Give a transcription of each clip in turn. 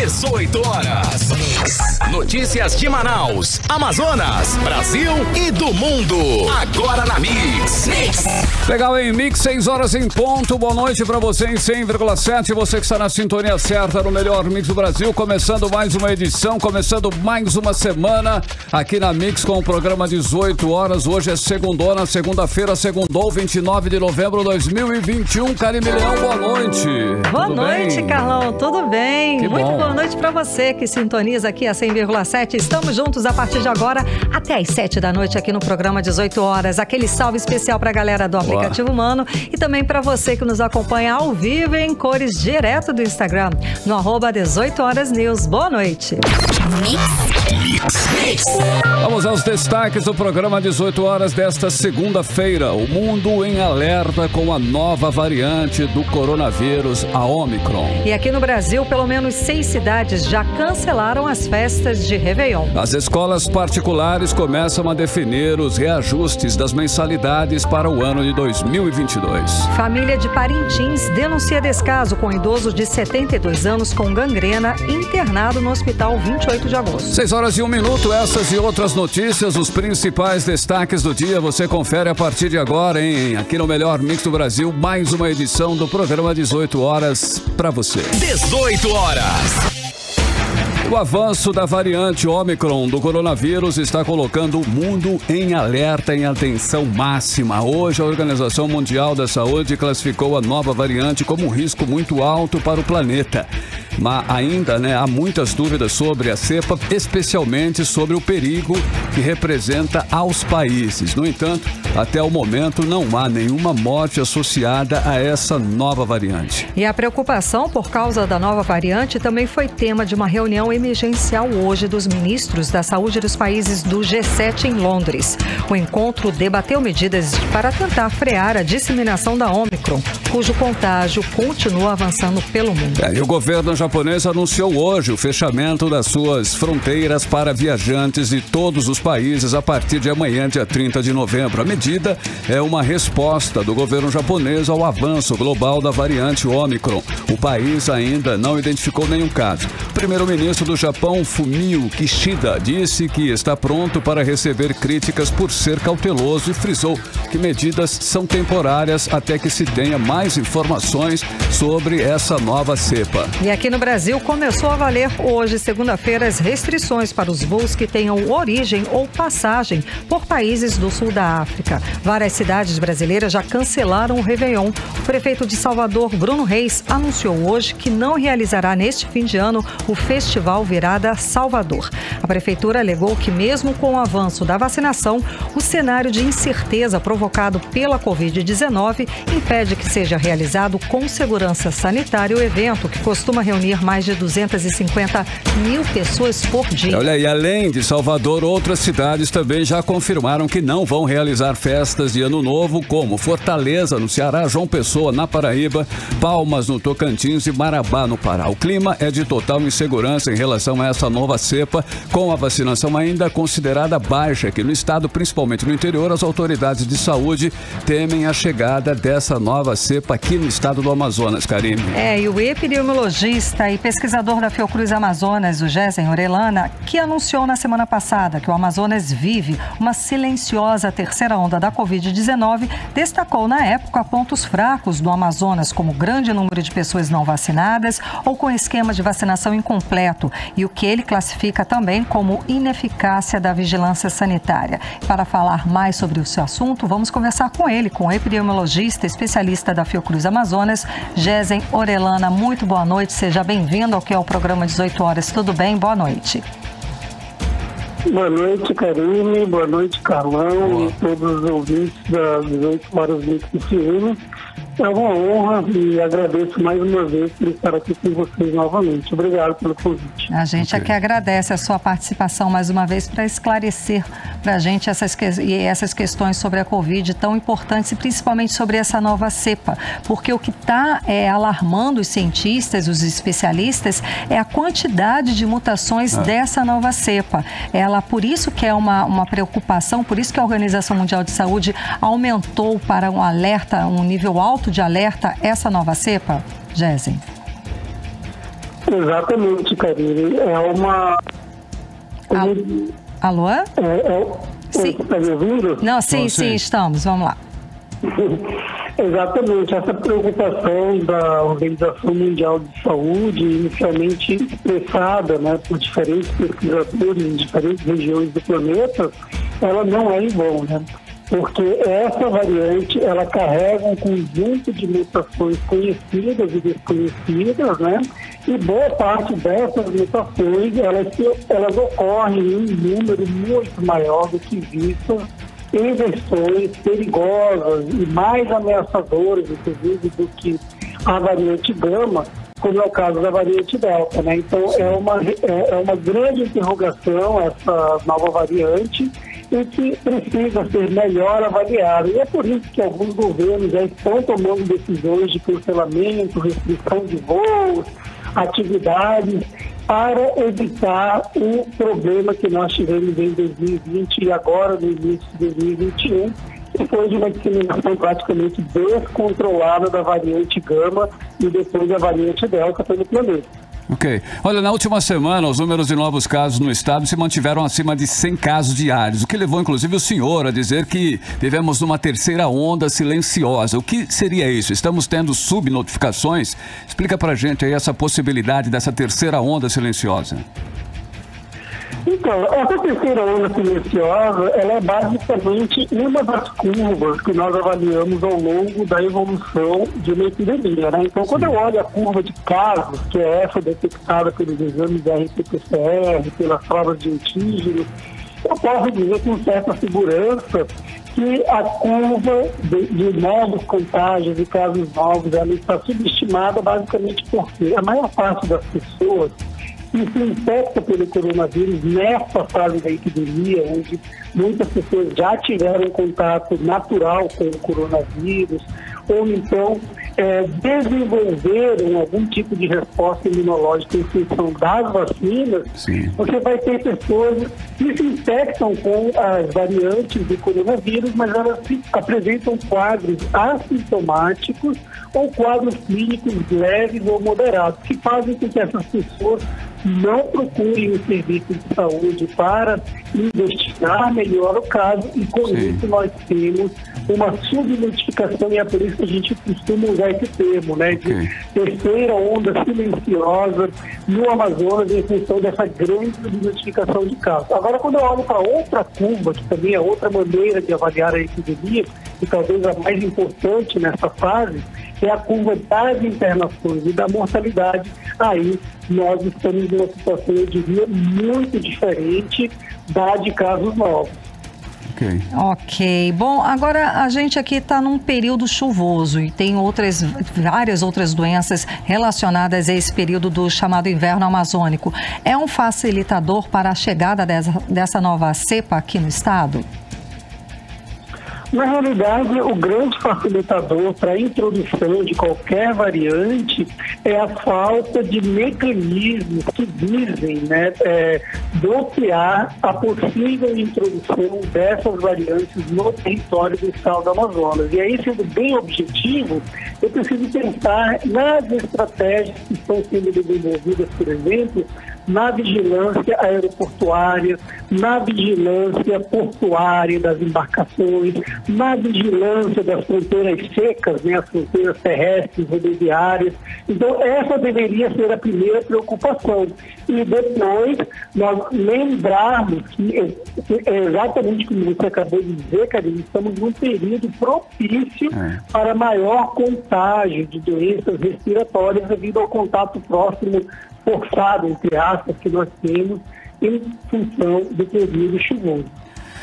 18 horas. Notícias de Manaus, Amazonas, Brasil e do mundo. Agora na Mix. Legal, hein? Mix, 6 horas em ponto. Boa noite pra você em 100,7. Você que está na sintonia certa no melhor Mix do Brasil. Começando mais uma edição, começando mais uma semana aqui na Mix com o programa 18 horas. Hoje é segundona, segunda-feira, segundou, 29 de novembro de 2021. Karime Leão, boa noite. Boa noite, Carlão. Tudo bem? Que Muito bom. boa noite pra você que sintoniza aqui a 100,7. Estamos juntos a partir de agora até às 7 da noite aqui no programa 18 horas. Aquele salve especial pra galera do aplicativo Mano e também pra você que nos acompanha ao vivo em cores direto do Instagram, no @18horasnews. Boa noite. Vamos aos destaques do programa 18 horas desta segunda-feira. O mundo em alerta com a nova variante do coronavírus, a Omicron. E aqui no Brasil, pelo menos 6 cidades já cancelaram as festas de Réveillon. As escolas particulares começam a definir os reajustes das mensalidades para o ano de 2022. Família de Parintins denuncia descaso com idoso de 72 anos com gangrena internado no hospital 28 de agosto. 6 horas e 1 minuto, essas e outras notícias, os principais destaques do dia, você confere a partir de agora, hein? Aqui no Melhor Mix do Brasil, mais uma edição do programa 18 horas para você. 18 horas. O avanço da variante Omicron do coronavírus está colocando o mundo em alerta, em atenção máxima. Hoje, a Organização Mundial da Saúde classificou a nova variante como um risco muito alto para o planeta. Mas ainda, há muitas dúvidas sobre a cepa, especialmente sobre o perigo que representa aos países. No entanto, até o momento não há nenhuma morte associada a essa nova variante. E a preocupação por causa da nova variante também foi tema de uma reunião emergencial hoje dos ministros da saúde dos países do G7 em Londres. O encontro debateu medidas para tentar frear a disseminação da Omicron, cujo contágio continua avançando pelo mundo. E o governo japonês anunciou hoje o fechamento das suas fronteiras para viajantes de todos os países a partir de amanhã, dia 30 de novembro. A medida é uma resposta do governo japonês ao avanço global da variante Omicron. O país ainda não identificou nenhum caso. O primeiro-ministro do Japão, Fumio Kishida, disse que está pronto para receber críticas por ser cauteloso e frisou que medidas são temporárias até que se tenha mais informações sobre essa nova cepa. E aqui no Brasil começou a valer hoje, segunda-feira, as restrições para os voos que tenham origem ou passagem por países do sul da África. Várias cidades brasileiras já cancelaram o Réveillon. O prefeito de Salvador, Bruno Reis, anunciou hoje que não realizará neste fim de ano o Festival Virada Salvador. A prefeitura alegou que mesmo com o avanço da vacinação, o cenário de incerteza provocado pela Covid-19 impede que seja realizado com segurança sanitária o evento, que costuma reunir mais de 250 mil pessoas por dia. Olha, e além de Salvador, outras cidades também já confirmaram que não vão realizar festas de Ano Novo, como Fortaleza, no Ceará, João Pessoa, na Paraíba, Palmas, no Tocantins e Marabá, no Pará. O clima é de total insegurança em relação a essa nova cepa, com a vacinação ainda considerada baixa aqui no estado, principalmente no interior. As autoridades de saúde temem a chegada dessa nova cepa aqui no estado do Amazonas, Karime. E o epidemiologista e pesquisador da Fiocruz Amazonas, o Gésen Orellana, que anunciou na semana passada que o Amazonas vive uma silenciosa terceira onda da Covid-19, destacou na época pontos fracos do Amazonas, como grande número de pessoas não vacinadas ou com esquema de vacinação incompleto, e o que ele classifica também como ineficácia da vigilância sanitária. Para falar mais sobre esse assunto, vamos conversar com ele, com o epidemiologista especialista da Fiocruz Amazonas, Gésen Orellana. Muito boa noite, seja bem-vindo ao que é o programa 18 horas. Tudo bem? Boa noite. Boa noite, Karime. Boa noite, Carlão. E todos os ouvintes das 18 horas do FM. É uma honra e agradeço mais uma vez por estar aqui com vocês novamente. Obrigado pelo convite. A gente é que agradece a sua participação mais uma vez para esclarecer para a gente essas questões sobre a Covid tão importantes e principalmente sobre essa nova cepa. Porque o que está alarmando os cientistas, os especialistas, é a quantidade de mutações dessa nova cepa. Por isso que é uma preocupação, por isso que a Organização Mundial de Saúde aumentou para um alerta, um nível alto de alerta, essa nova cepa, Gésen? Exatamente, Karine. É uma... Alô? Você está me ouvindo? Não, sim, estamos. Vamos lá. Exatamente, essa preocupação da Organização Mundial de Saúde, inicialmente expressada, né, por diferentes pesquisadores em diferentes regiões do planeta, ela não é em vão, né? Porque essa variante, ela carrega um conjunto de mutações conhecidas e desconhecidas, né? E boa parte dessas mutações, elas ocorrem em um número muito maior do que visto em versões perigosas e mais ameaçadoras, inclusive, do que a variante Gama, como é o caso da variante Delta, né? Então, é uma grande interrogação essa nova variante e que precisa ser melhor avaliada. E é por isso que alguns governos já estão tomando decisões de cancelamento, restrição de voos, atividades, para evitar o problema que nós tivemos em 2020 e agora no início de 2021, que foi de uma disseminação praticamente descontrolada da variante Gama e depois da variante Delta pelo planeta. Ok. Olha, na última semana, os números de novos casos no estado se mantiveram acima de 100 casos diários, o que levou, inclusive, o senhor a dizer que vivemos numa terceira onda silenciosa. O que seria isso? Estamos tendo subnotificações? Explica pra gente aí essa possibilidade dessa terceira onda silenciosa. Então, essa terceira onda silenciosa, ela é basicamente uma das curvas que nós avaliamos ao longo da evolução de uma epidemia, né? Então, quando eu olho a curva de casos, que é essa detectada pelos exames da RT-PCR, pelas provas de antígenos, eu posso dizer com certa segurança que a curva de novos contágios e casos novos, ela está subestimada basicamente porque a maior parte das pessoas que se infecta pelo coronavírus nessa fase da epidemia, onde muitas pessoas já tiveram contato natural com o coronavírus, ou então desenvolveram algum tipo de resposta imunológica em função das vacinas. Sim. Você vai ter pessoas que se infectam com as variantes do coronavírus, mas elas apresentam quadros assintomáticos ou quadros clínicos leves ou moderados, que fazem com que essas pessoas não procurem o serviço de saúde para investigar melhor o caso, e com isso nós temos uma subnotificação, e é por isso que a gente costuma usar esse termo, né, de terceira onda silenciosa no Amazonas em função dessa grande subnotificação de casos. Agora, quando eu olho para outra curva, que também é outra maneira de avaliar a epidemia, e talvez a mais importante nessa fase, é a curva das internações e da mortalidade. Aí nós estamos numa situação, eu diria, muito diferente da de casos novos. Ok. Bom, agora a gente aqui está num período chuvoso e tem várias outras doenças relacionadas a esse período do chamado inverno amazônico. É um facilitador para a chegada dessa nova cepa aqui no estado? Na realidade, o grande facilitador para a introdução de qualquer variante é a falta de mecanismos que visem, né, bloquear a possível introdução dessas variantes no território do estado do Amazonas. E aí, sendo bem objetivo, eu preciso pensar nas estratégias que estão sendo desenvolvidas, por exemplo, na vigilância aeroportuária, na vigilância portuária das embarcações, na vigilância das fronteiras secas, né, as fronteiras terrestres, rodoviárias. Então, essa deveria ser a primeira preocupação. E depois, nós lembrarmos que, exatamente como você acabou de dizer, Karine, estamos num período propício para maior contágio de doenças respiratórias devido ao contato próximo forçado, entre aspas, que nós temos em função do período chuvoso.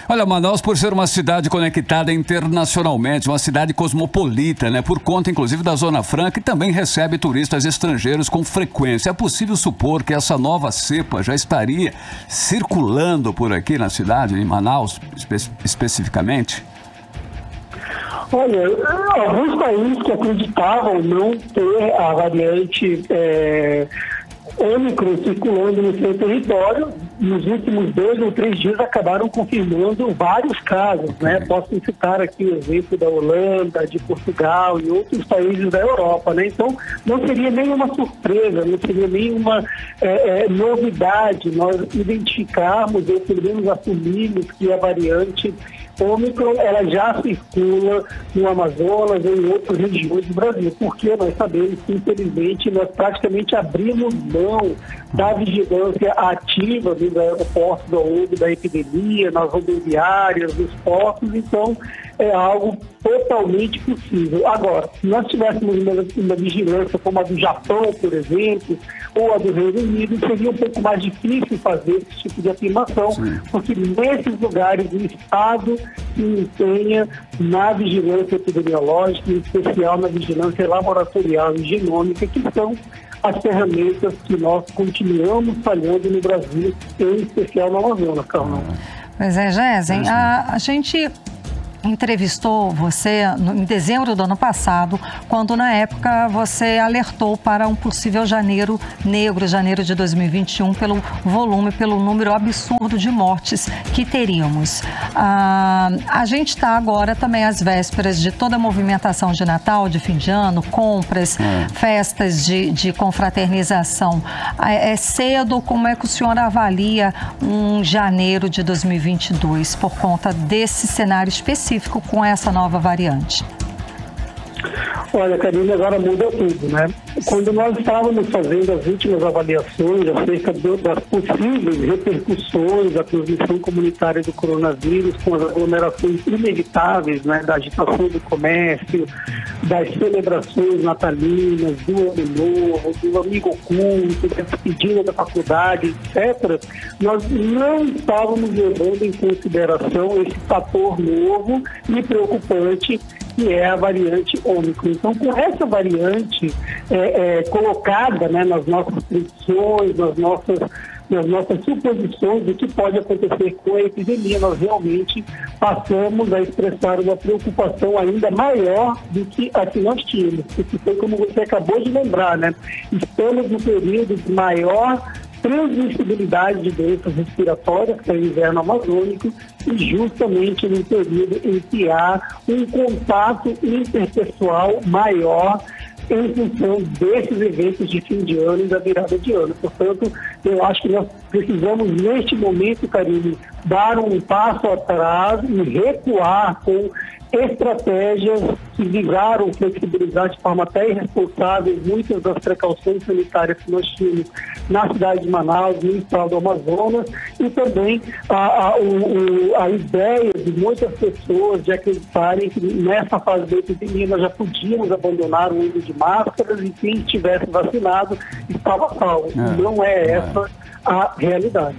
Olha, Manaus, por ser uma cidade conectada internacionalmente, uma cidade cosmopolita, né? Por conta, inclusive, da Zona Franca, e também recebe turistas estrangeiros com frequência. É possível supor que essa nova cepa já estaria circulando por aqui na cidade, em Manaus, especificamente? Olha, alguns países que acreditavam não ter a variante Ômicron circulando no seu território. Nos últimos 2 ou 3 dias acabaram confirmando vários casos, né? Posso citar aqui o exemplo da Holanda, de Portugal e outros países da Europa, né? Então, não seria nenhuma surpresa, não seria nenhuma novidade nós identificarmos ou pelo menos assumirmos que a variante Ômicron, ela já circula no Amazonas ou em outras regiões do Brasil, porque nós sabemos que, infelizmente, nós praticamente abrimos mão da vigilância ativa dos aeroportos ao longo da epidemia, nas rodoviárias, nos portos, então é algo totalmente possível. Agora, se nós tivéssemos uma vigilância como a do Japão, por exemplo, ou a do Reino Unido, seria um pouco mais difícil fazer esse tipo de afirmação, porque nesses lugares o Estado se empenha na vigilância epidemiológica, em especial na vigilância laboratorial e genômica, que são as ferramentas que nós continuamos falhando no Brasil, em especial no Amazonas, Carlão. Pois é, Gésen, a gente entrevistou você em dezembro do ano passado, quando na época você alertou para um possível janeiro negro, janeiro de 2021, pelo volume, pelo número absurdo de mortes que teríamos. A gente está agora também às vésperas de toda a movimentação de Natal, de fim de ano, compras, festas de confraternização. É cedo? Como é que o senhor avalia um janeiro de 2022 por conta desse cenário específico com essa nova variante? Olha, Karine, agora muda tudo, né? Quando nós estávamos fazendo as últimas avaliações acerca das possíveis repercussões da transmissão comunitária do coronavírus, com as aglomerações inevitáveis, né, da agitação do comércio, das celebrações natalinas, do Ano Novo, do amigo oculto, da despedida da faculdade, etc., nós não estávamos levando em consideração esse fator novo e preocupante, que é a variante Ômicron. Então, com essa variante colocada, né, nas nossas predições, nas nossas suposições do que pode acontecer com a epidemia, nós realmente passamos a expressar uma preocupação ainda maior do que a que nós tínhamos. Porque foi como você acabou de lembrar, né? Estamos no período de maior transmissibilidade de doenças respiratórias, que é o inverno amazônico, e justamente no período em que há um contato interpessoal maior em função desses eventos de fim de ano e da virada de ano. Portanto, eu acho que nós precisamos, neste momento, Karine, dar um passo atrás e recuar com estratégias que visaram flexibilizar de forma até irresponsável muitas das precauções sanitárias que nós tínhamos na cidade de Manaus, no estado do Amazonas, e também a ideia de muitas pessoas de acreditarem que nessa fase da epidemia nós já podíamos abandonar o uso de máscaras e quem estivesse vacinado estava salvo. Não é essa a realidade.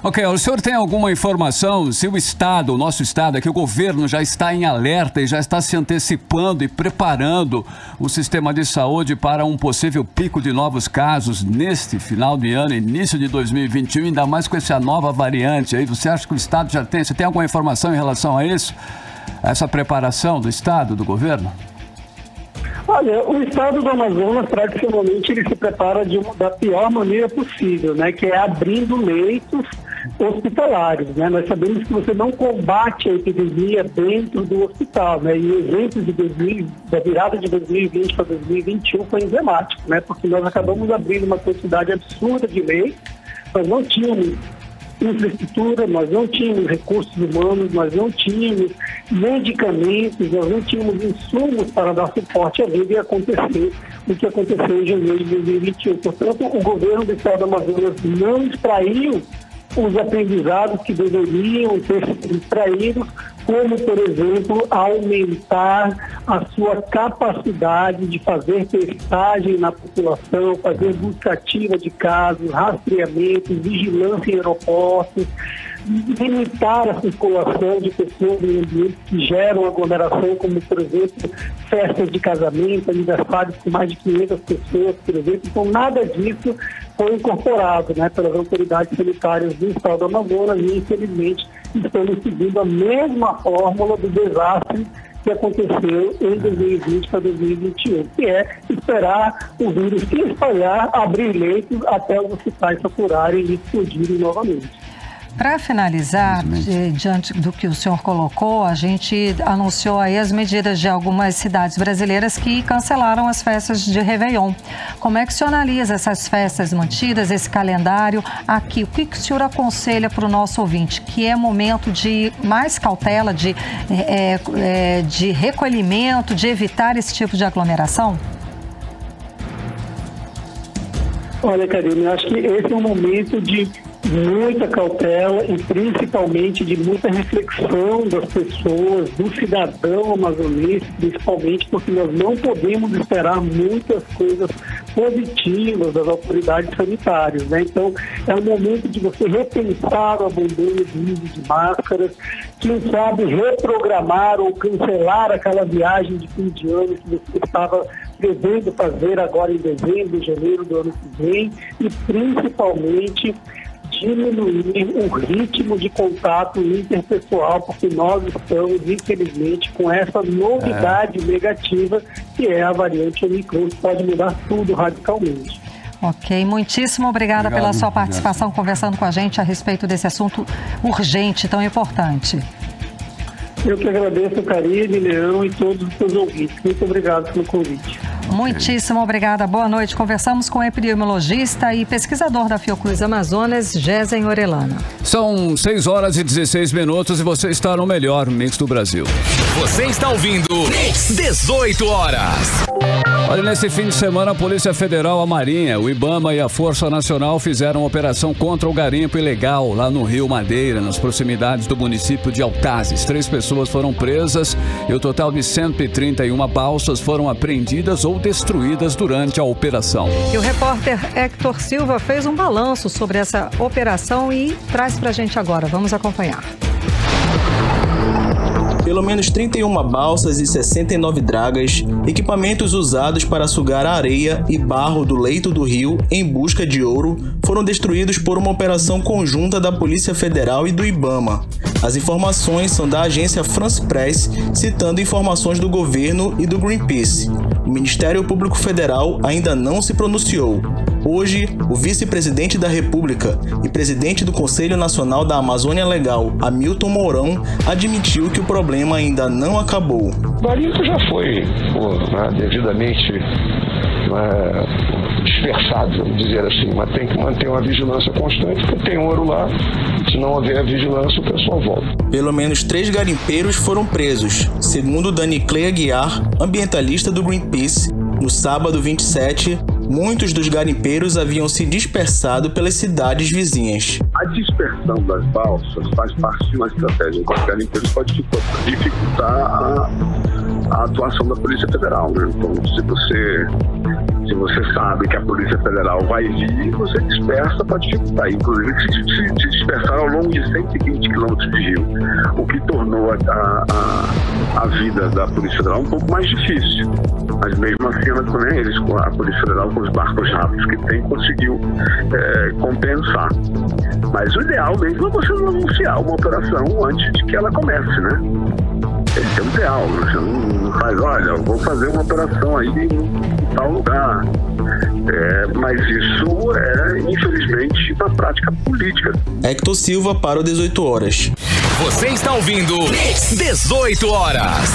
Ok, o senhor tem alguma informação se o Estado, o nosso Estado, que o governo já está em alerta e já está se antecipando e preparando o sistema de saúde para um possível pico de novos casos neste final de ano, início de 2021, ainda mais com essa nova variante aí? Você acha que o Estado já tem? Você tem alguma informação em relação a isso? Essa preparação do Estado, do governo? Olha, o estado do Amazonas, tradicionalmente, ele se prepara da pior maneira possível, né? Que é abrindo leitos hospitalares, né? Nós sabemos que você não combate a epidemia dentro do hospital, né? E o exemplo da virada de 2020 para 2021 foi emblemático, né? Porque nós acabamos abrindo uma quantidade absurda de leitos, nós não tínhamos infraestrutura, nós não tínhamos recursos humanos, nós não tínhamos medicamentos, nós não tínhamos insumos para dar suporte à vida e acontecer o que aconteceu em janeiro de 2021. Portanto, o governo do estado do Amazonas não extraiu os aprendizados que deveriam ter sido extraídos, como, por exemplo, aumentar a sua capacidade de fazer testagem na população, fazer busca ativa de casos, rastreamento, vigilância em aeroportos, limitar a circulação de pessoas em ambientes que geram aglomeração, como, por exemplo, festas de casamento, aniversários com mais de 500 pessoas, por exemplo. Então, nada disso foi incorporado, né, pelas autoridades sanitárias do estado do Amazonas e, infelizmente, estamos seguindo a mesma fórmula do desastre que aconteceu em 2020 para 2021, que é esperar o vírus se espalhar, abrir leitos até os hospitais saturarem e explodirem novamente. Para finalizar, diante do que o senhor colocou, a gente anunciou aí as medidas de algumas cidades brasileiras que cancelaram as festas de Réveillon. Como é que o senhor analisa essas festas mantidas, esse calendário aqui? O que o senhor aconselha para o nosso ouvinte? Que é momento de mais cautela, de recolhimento, de evitar esse tipo de aglomeração? Olha, Karine, eu acho que esse é um momento de muita cautela e principalmente de muita reflexão das pessoas, do cidadão amazonense, principalmente porque nós não podemos esperar muitas coisas positivas das autoridades sanitárias, né? Então, é um momento de você repensar o abandono de uso de máscaras, quem sabe reprogramar ou cancelar aquela viagem de fim de ano que você estava devendo fazer agora em dezembro, janeiro do ano que vem, e principalmente diminuir o ritmo de contato interpessoal, porque nós estamos, infelizmente, com essa novidade negativa que é a variante Omicron, que pode mudar tudo radicalmente. Ok, muitíssimo obrigada pela sua participação, conversando com a gente a respeito desse assunto urgente, tão importante. Eu que agradeço, Karine, Leão e todos os seus ouvintes. Muito obrigado pelo convite. Muitíssimo obrigada. Boa noite. Conversamos com o epidemiologista e pesquisador da Fiocruz Amazonas, Gésen Orellana. São 6 horas e 16 minutos e você está no melhor Mix do Brasil. Você está ouvindo Mix 18 horas. Olha, nesse fim de semana, a Polícia Federal, a Marinha, o IBAMA e a Força Nacional fizeram uma operação contra o garimpo ilegal lá no Rio Madeira, nas proximidades do município de Altazes. 3 pessoas foram presas e o total de 131 balsas foram apreendidas ou destruídas durante a operação. E o repórter Héctor Silva fez um balanço sobre essa operação e traz pra gente agora. Vamos acompanhar. Pelo menos 31 balsas e 69 dragas, equipamentos usados para sugar a areia e barro do leito do rio em busca de ouro, foram destruídos por uma operação conjunta da Polícia Federal e do IBAMA. As informações são da agência France Press, citando informações do governo e do Greenpeace. O Ministério Público Federal ainda não se pronunciou. Hoje, o vice-presidente da República e presidente do Conselho Nacional da Amazônia Legal, Hamilton Mourão, admitiu que o problema ainda não acabou. O garimpo já foi devidamente dispersado, vamos dizer assim, mas tem que manter uma vigilância constante, porque tem ouro lá, se não houver vigilância, o pessoal volta. Pelo menos 3 garimpeiros foram presos, segundo Dani Clay Aguiar, ambientalista do Greenpeace. No sábado 27, muitos dos garimpeiros haviam se dispersado pelas cidades vizinhas. A dispersão das balsas faz parte de uma estratégia em que os garimpeiros pode dificultar a atuação da Polícia Federal, né? Então, se você sabe que a Polícia Federal vai vir, você dispersa para dificultar. Inclusive, se dispersar ao longo de 120 quilômetros de rio, o que tornou a vida da Polícia Federal um pouco mais difícil. Mas mesmo assim, a Polícia Federal, com os barcos rápidos que tem, conseguiu compensar. Mas o ideal mesmo é você não anunciar uma operação antes de que ela comece, né? Esse é o ideal. Você não faz, olha, eu vou fazer uma operação aí em tal lugar. Mas isso é, infelizmente, uma prática política. Héctor Silva para o 18 horas. Você está ouvindo 18 horas.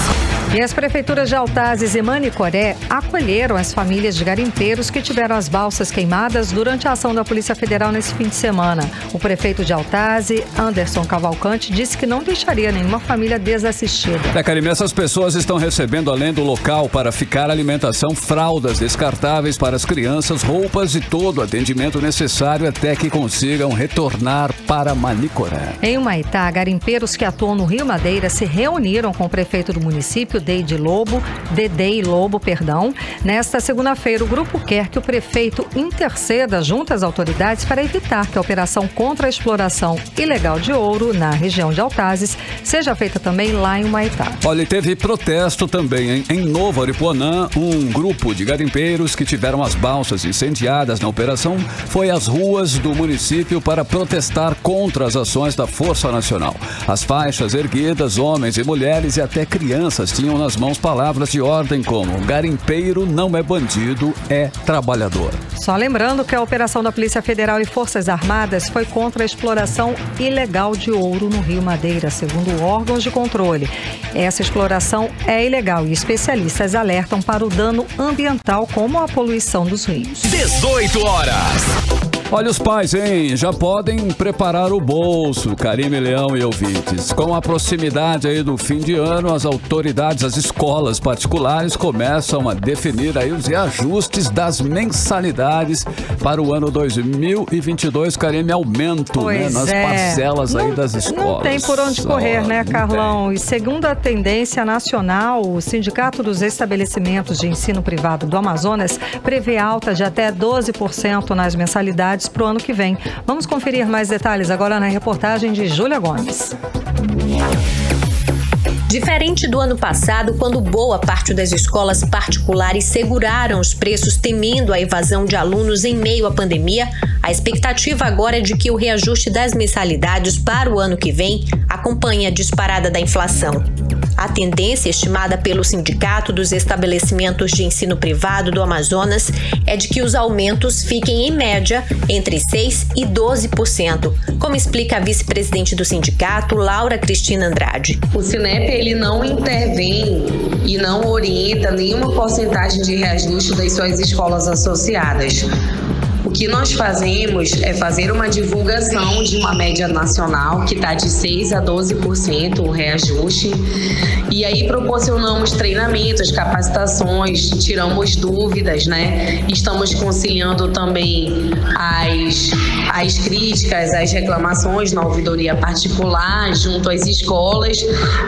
E as prefeituras de Altazes e Manicoré acolheram as famílias de garimpeiros que tiveram as balsas queimadas durante a ação da Polícia Federal nesse fim de semana. O prefeito de Altazes, Anderson Cavalcante, disse que não deixaria nenhuma família desassistida. Karine, essas pessoas estão recebendo, além do local para ficar, alimentação, fraldas descartáveis para as crianças, roupas e todo o atendimento necessário até que consigam retornar para Manicoré. Em Humaitá, garimpeiros que atuam no Rio Madeira se reuniram com o prefeito do município, Dedei Lobo. Nesta segunda-feira, o grupo quer que o prefeito interceda junto às autoridades para evitar que a operação contra a exploração ilegal de ouro na região de Altazes seja feita também lá em Humaitá. Olha, teve protesto também, hein? Em Novo Aripuanã, um grupo de garimpeiros que tiveram as balsas incendiadas na operação foi às ruas do município município para protestar contra as ações da Força Nacional. As faixas erguidas, homens e mulheres e até crianças tinham nas mãos palavras de ordem como: garimpeiro não é bandido, é trabalhador. Só lembrando que a operação da Polícia Federal e Forças Armadas foi contra a exploração ilegal de ouro no Rio Madeira, segundo órgãos de controle. Essa exploração é ilegal e especialistas alertam para o dano ambiental, como a poluição dos rios. 18 horas. Olha os pais, hein? Já podem preparar o bolso, Karime Leão e ouvintes. Com a proximidade aí do fim de ano, as autoridades, as escolas particulares começam a definir aí os reajustes das mensalidades para o ano 2022. Karime, aumento, né, nas parcelas aí das escolas. Não tem por onde correr, né, Carlão? E segundo a tendência nacional, o Sindicato dos Estabelecimentos de Ensino Privado do Amazonas prevê alta de até 12% nas mensalidades para o ano que vem. Vamos conferir mais detalhes agora na reportagem de Júlia Gomes. Diferente do ano passado, quando boa parte das escolas particulares seguraram os preços temendo a evasão de alunos em meio à pandemia, a expectativa agora é de que o reajuste das mensalidades para o ano que vem acompanhe a disparada da inflação. A tendência estimada pelo Sindicato dos Estabelecimentos de Ensino Privado do Amazonas é de que os aumentos fiquem, em média, entre 6% e 12%, como explica a vice-presidente do sindicato, Laura Cristina Andrade. O Sinep ele não intervém e não orienta nenhuma porcentagem de reajuste das suas escolas associadas. O que nós fazemos é fazer uma divulgação de uma média nacional que está de 6% a 12% o reajuste, e aí proporcionamos treinamentos, capacitações, tiramos dúvidas, né? Estamos conciliando também as críticas, as reclamações na ouvidoria particular junto às escolas.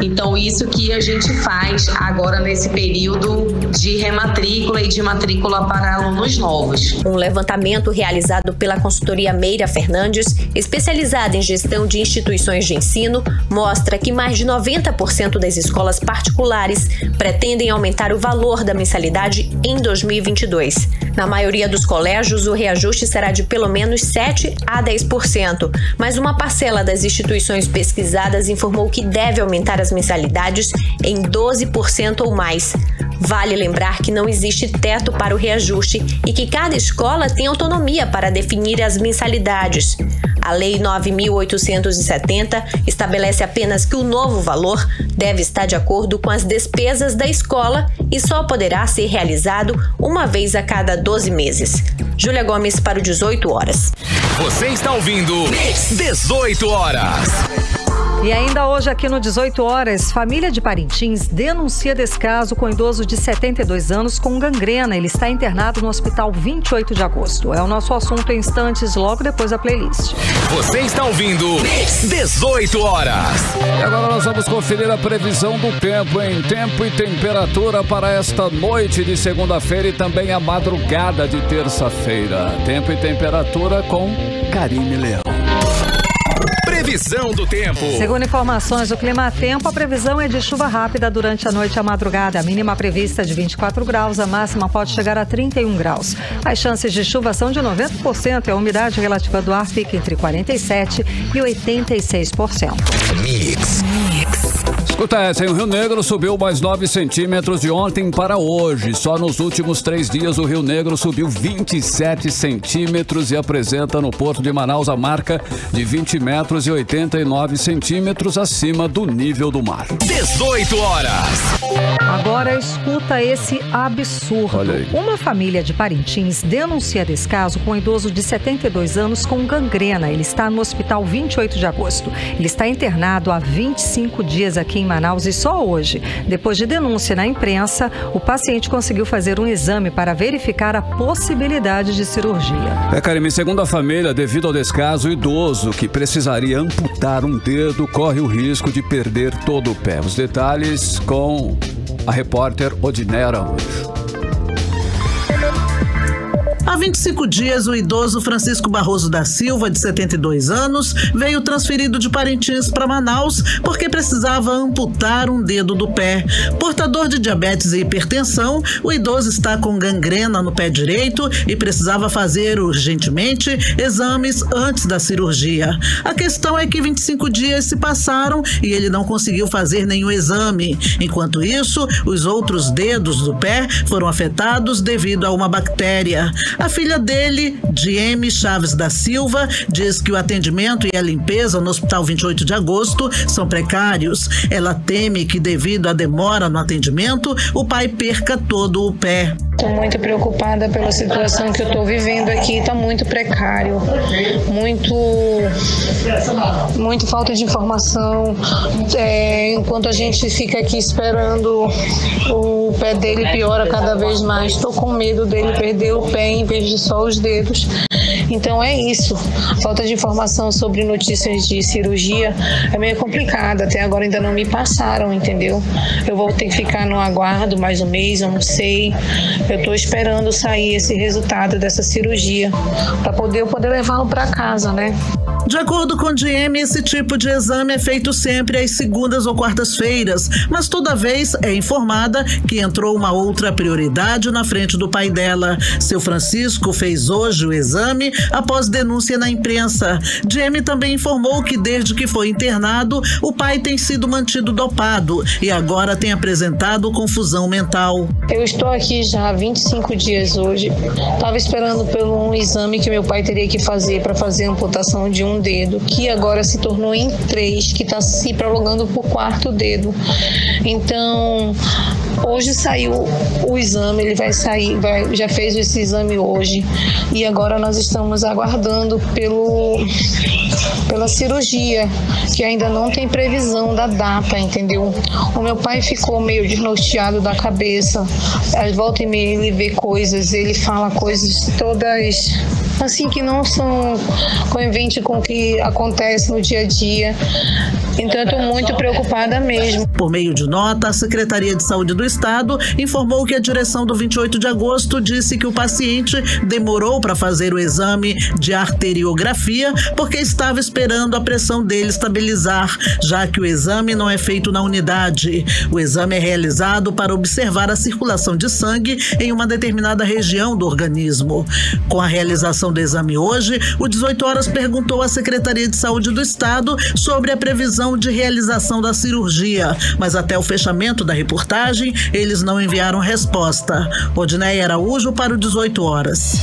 Então isso que a gente faz agora nesse período de rematrícula e de matrícula para alunos novos. Um levantamento realizado pela consultoria Meira Fernandes, especializada em gestão de instituições de ensino, mostra que mais de 90% das escolas particulares pretendem aumentar o valor da mensalidade em 2022. Na maioria dos colégios, o reajuste será de pelo menos 7% a 10%, mas uma parcela das instituições pesquisadas informou que deve aumentar as mensalidades em 12% ou mais. Vale lembrar que não existe teto para o reajuste e que cada escola tem autonomia para definir as mensalidades. A Lei 9.870 estabelece apenas que o novo valor deve estar de acordo com as despesas da escola e só poderá ser realizado uma vez a cada 12 meses. Júlia Gomes para o 18 horas. Você está ouvindo 18 horas. E ainda hoje aqui no 18 horas, família de Parintins denuncia descaso com idoso de 72 anos com gangrena. Ele está internado no hospital 28 de agosto. É o nosso assunto em instantes, logo depois da playlist. Você está ouvindo 18 horas. E agora nós vamos conferir a previsão do tempo em tempo e temperatura para esta noite de segunda-feira e também a madrugada de terça-feira. Tempo e temperatura com Karime Leão. Previsão do tempo. Segundo informações do Climatempo, a previsão é de chuva rápida durante a noite e a madrugada. A mínima prevista é de 24 graus, a máxima pode chegar a 31 graus. As chances de chuva são de 90% e a umidade relativa do ar fica entre 47% e 86%. Mix. Escuta essa, o Rio Negro subiu mais 9 centímetros de ontem para hoje. Só nos últimos 3 dias o Rio Negro subiu 27 centímetros e apresenta no Porto de Manaus a marca de 20 metros e 89 centímetros acima do nível do mar. 18 horas. Agora escuta esse absurdo. Olha aí. Uma família de Parintins denuncia descaso com um idoso de 72 anos com gangrena. Ele está no hospital 28 de agosto. Ele está internado há 25 dias aqui em Manaus e só hoje, depois de denúncia na imprensa, o paciente conseguiu fazer um exame para verificar a possibilidade de cirurgia. Karime, segundo a família, devido ao descaso, o idoso que precisaria amputar um dedo corre o risco de perder todo o pé. Os detalhes com a repórter Odinera Araújo. A 25 dias, o idoso Francisco Barroso da Silva, de 72 anos, veio transferido de Parintins para Manaus porque precisava amputar um dedo do pé. Portador de diabetes e hipertensão, o idoso está com gangrena no pé direito e precisava fazer urgentemente exames antes da cirurgia. A questão é que 25 dias se passaram e ele não conseguiu fazer nenhum exame. Enquanto isso, os outros dedos do pé foram afetados devido a uma bactéria. A filha dele, Dieme Chaves da Silva, diz que o atendimento e a limpeza no Hospital 28 de Agosto são precários. Ela teme que, devido à demora no atendimento, o pai perca todo o pé. Estou muito preocupada pela situação que eu estou vivendo aqui, está muito precário, muito falta de informação. Enquanto a gente fica aqui esperando, o pé dele piora cada vez mais. Estou com medo dele perder o pé em vez de só os dedos. Então é isso, falta de informação sobre notícias de cirurgia é meio complicada, até agora ainda não me passaram, entendeu? Eu vou ter que ficar no aguardo mais um mês, eu não sei, eu estou esperando sair esse resultado dessa cirurgia para eu poder levá-lo para casa, né? De acordo com o Dieme, esse tipo de exame é feito sempre às segundas ou quartas-feiras, mas toda vez é informada que entrou uma outra prioridade na frente do pai dela. Seu Francisco fez hoje o exame após denúncia na imprensa. Dieme também informou que desde que foi internado, o pai tem sido mantido dopado e agora tem apresentado confusão mental. Eu estou aqui já há 25 dias hoje. Estava esperando pelo um exame que meu pai teria que fazer para fazer a amputação de um dedo, que agora se tornou em 3, que está se prolongando para o 4º dedo. Então, hoje saiu o exame, ele vai sair, já fez esse exame hoje e agora nós estamos aguardando pela cirurgia, que ainda não tem previsão da data, entendeu? O meu pai ficou meio desnorteado da cabeça, às volta e meia ele vê coisas, ele fala coisas todas assim que não são coniventes com o que acontece no dia a dia. Então eu estou muito preocupada mesmo. Por meio de nota, a Secretaria de Saúde do Estado informou que a direção do 28 de agosto disse que o paciente demorou para fazer o exame de arteriografia porque estava esperando a pressão dele estabilizar, já que o exame não é feito na unidade. O exame é realizado para observar a circulação de sangue em uma determinada região do organismo. Com a realização do exame hoje, o 18 Horas perguntou à Secretaria de Saúde do Estado sobre a previsão de realização da cirurgia, mas até o fechamento da reportagem, eles não enviaram resposta. Odineia Araújo para o 18 Horas.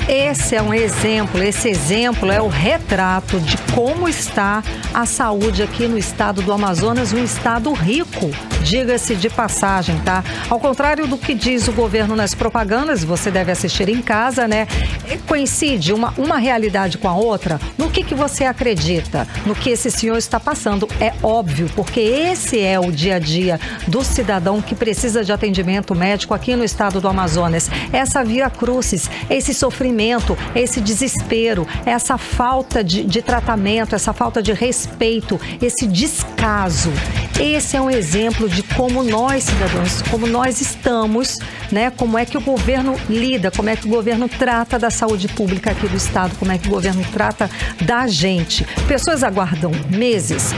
Esse é um exemplo, esse exemplo é o retrato de como está a saúde aqui no estado do Amazonas, um estado rico, diga-se de passagem, tá? Ao contrário do que diz o governo nas propagandas, você deve assistir em casa, né? Coincide uma realidade com a outra? No que você acredita? No que esse senhor está passando? É óbvio, porque esse é o dia a dia do cidadão que precisa de atendimento médico aqui no estado do Amazonas. Essa via crucis, esse sofrimento, esse desespero, essa falta de tratamento, essa falta de respeito, esse descaso. Esse é um exemplo de como nós, cidadãos, como nós estamos, né? Como é que o governo lida, como é que o governo trata da saúde pública aqui do estado, como é que o governo trata da gente. Pessoas aguardam meses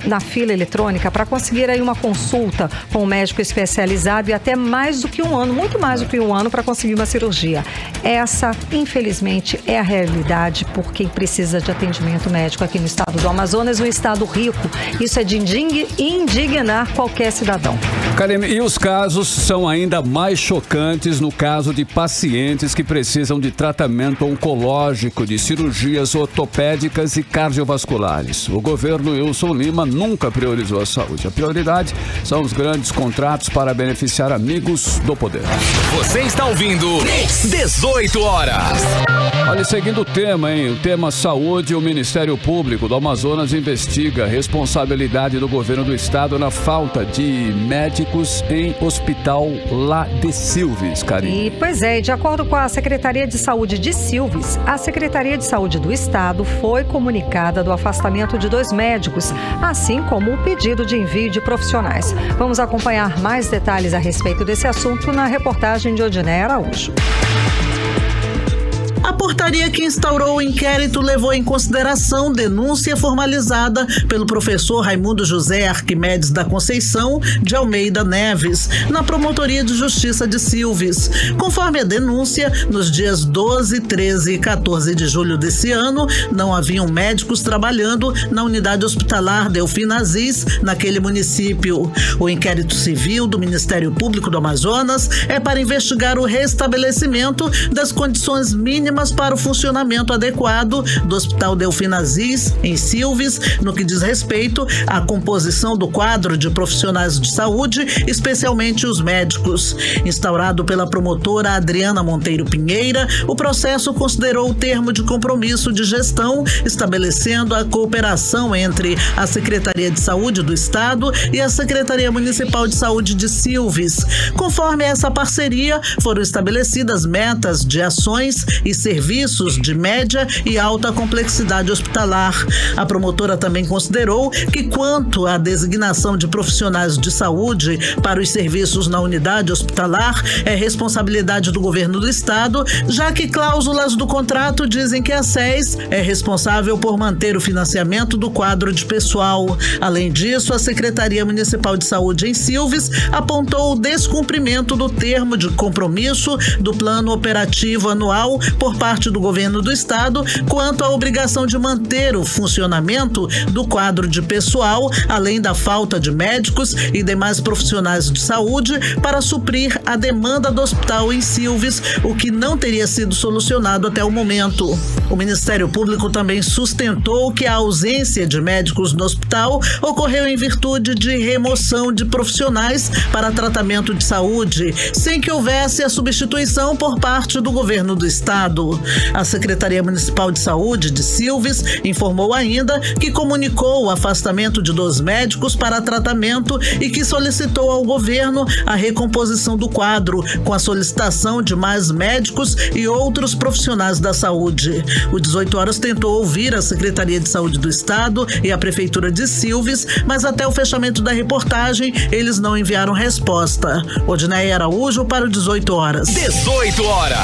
na fila eletrônica para conseguir aí uma consulta com um médico especializado e até mais do que um ano, muito mais do que um ano para conseguir uma cirurgia. Essa, infelizmente, é a realidade por quem precisa de atendimento médico aqui no estado do Amazonas, um estado rico. Isso é de indignar qualquer cidadão. Karine, e os casos são ainda mais chocantes no caso de pacientes que precisam de tratamento oncológico, de cirurgias ortopédicas e cardiovasculares. O governo Wilson Lima nunca priorizou a saúde. A prioridade são os grandes contratos para beneficiar amigos do poder. Você está ouvindo 18 Horas. Olha, seguindo o tema, o tema saúde, o Ministério Público do Amazonas investiga a responsabilidade do governo do estado na falta de médicos em hospital lá de Silves, Karine. Pois é, de acordo com a Secretaria de Saúde de Silves, a Secretaria de Saúde do estado foi comunicada do afastamento de 2 médicos, assim como o pedido de envio de profissionais. Vamos acompanhar mais detalhes a respeito desse assunto na reportagem de Odineia Araújo. A portaria que instaurou o inquérito levou em consideração denúncia formalizada pelo professor Raimundo José Arquimedes da Conceição de Almeida Neves, na Promotoria de Justiça de Silves. Conforme a denúncia, nos dias 12, 13 e 14 de julho desse ano, não haviam médicos trabalhando na unidade hospitalar Delfim Aziz, naquele município. O inquérito civil do Ministério Público do Amazonas é para investigar o restabelecimento das condições mínimas para o funcionamento adequado do Hospital Delfim Aziz, em Silves, no que diz respeito à composição do quadro de profissionais de saúde, especialmente os médicos. Instaurado pela promotora Adriana Monteiro Pinheira, o processo considerou o termo de compromisso de gestão, estabelecendo a cooperação entre a Secretaria de Saúde do Estado e a Secretaria Municipal de Saúde de Silves. Conforme essa parceria, foram estabelecidas metas de ações e serviços de média e alta complexidade hospitalar. A promotora também considerou que, quanto à designação de profissionais de saúde para os serviços na unidade hospitalar, é responsabilidade do governo do estado, já que cláusulas do contrato dizem que a SES é responsável por manter o financiamento do quadro de pessoal. Além disso, a Secretaria Municipal de Saúde em Silves apontou o descumprimento do termo de compromisso do Plano Operativo Anual por parte do governo do estado quanto à obrigação de manter o funcionamento do quadro de pessoal, além da falta de médicos e demais profissionais de saúde para suprir a demanda do hospital em Silves, o que não teria sido solucionado até o momento. O Ministério Público também sustentou que a ausência de médicos no hospital ocorreu em virtude de remoção de profissionais para tratamento de saúde, sem que houvesse a substituição por parte do governo do estado. A Secretaria Municipal de Saúde de Silves informou ainda que comunicou o afastamento de 2 médicos para tratamento e que solicitou ao governo a recomposição do quadro, com a solicitação de mais médicos e outros profissionais da saúde. O 18 Horas tentou ouvir a Secretaria de Saúde do Estado e a Prefeitura de Silves, mas até o fechamento da reportagem, eles não enviaram resposta. Odinaia Araújo para o 18 Horas. 18 horas.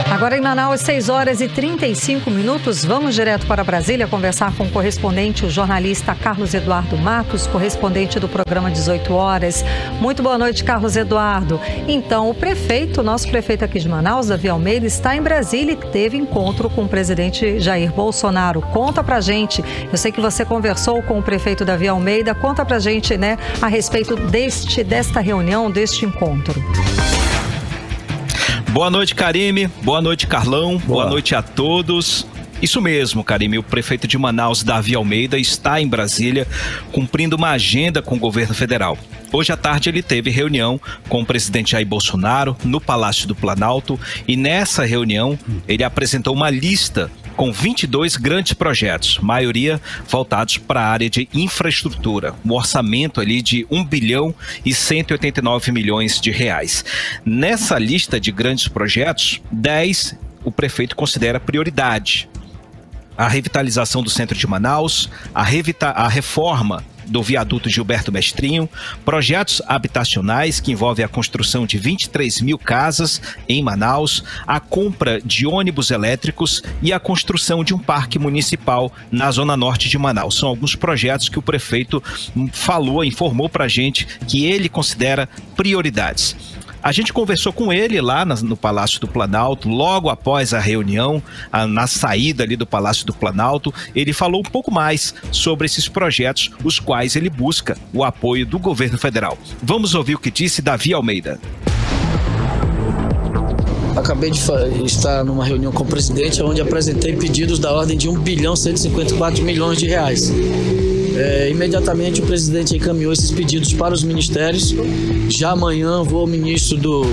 Agora em Manaus, 6 horas e 35 minutos. Vamos direto para Brasília conversar com o correspondente, o jornalista Carlos Eduardo Matos, correspondente do programa 18 Horas. Muito boa noite, Carlos Eduardo. Então, o prefeito, nosso prefeito aqui de Manaus, Davi Almeida, está em Brasília e teve encontro com o presidente Jair Bolsonaro. Conta pra gente, eu sei que você conversou com o prefeito Davi Almeida, conta pra gente, né, a respeito desta reunião, deste encontro. Boa noite, Karime. Boa noite, Carlão. Boa noite a todos. Isso mesmo, Karime. O prefeito de Manaus, Davi Almeida, está em Brasília cumprindo uma agenda com o governo federal. Hoje à tarde ele teve reunião com o presidente Jair Bolsonaro no Palácio do Planalto e nessa reunião ele apresentou uma lista com 22 grandes projetos, maioria voltados para a área de infraestrutura, um orçamento ali de 1 bilhão e 189 milhões de reais. Nessa lista de grandes projetos, 10 o prefeito considera prioridade. A revitalização do centro de Manaus, a reforma do viaduto Gilberto Mestrinho, projetos habitacionais que envolvem a construção de 23 mil casas em Manaus, a compra de ônibus elétricos e a construção de um parque municipal na zona norte de Manaus. São alguns projetos que o prefeito informou pra gente que ele considera prioridades. A gente conversou com ele lá no Palácio do Planalto, logo após a reunião, na saída ali do Palácio do Planalto. Ele falou um pouco mais sobre esses projetos, os quais ele busca o apoio do governo federal. Vamos ouvir o que disse Davi Almeida. Acabei de estar numa reunião com o presidente, onde apresentei pedidos da ordem de 1 bilhão 154 milhões de reais. Imediatamente o presidente encaminhou esses pedidos para os ministérios. Já amanhã vou ao ministro do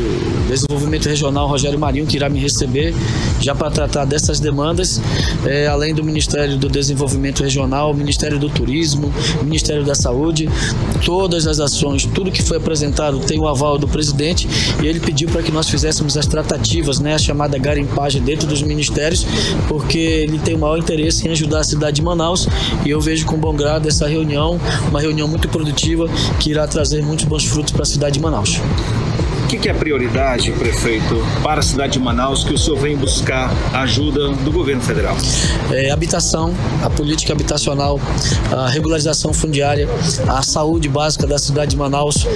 Desenvolvimento Regional, Rogério Marinho, que irá me receber já para tratar dessas demandas, além do Ministério do Desenvolvimento Regional, Ministério do Turismo, Ministério da Saúde. Todas as ações, tudo que foi apresentado tem o aval do presidente e ele pediu para que nós fizéssemos as tratativas, né, a chamada garimpagem dentro dos ministérios, porque ele tem o maior interesse em ajudar a cidade de Manaus e eu vejo com bom grado essa reunião, uma reunião muito produtiva que irá trazer muitos bons frutos para a cidade de Manaus. que é a prioridade, prefeito, para a cidade de Manaus, que o senhor vem buscar a ajuda do governo federal? Habitação, a política habitacional, a regularização fundiária, a saúde básica da cidade de Manaus.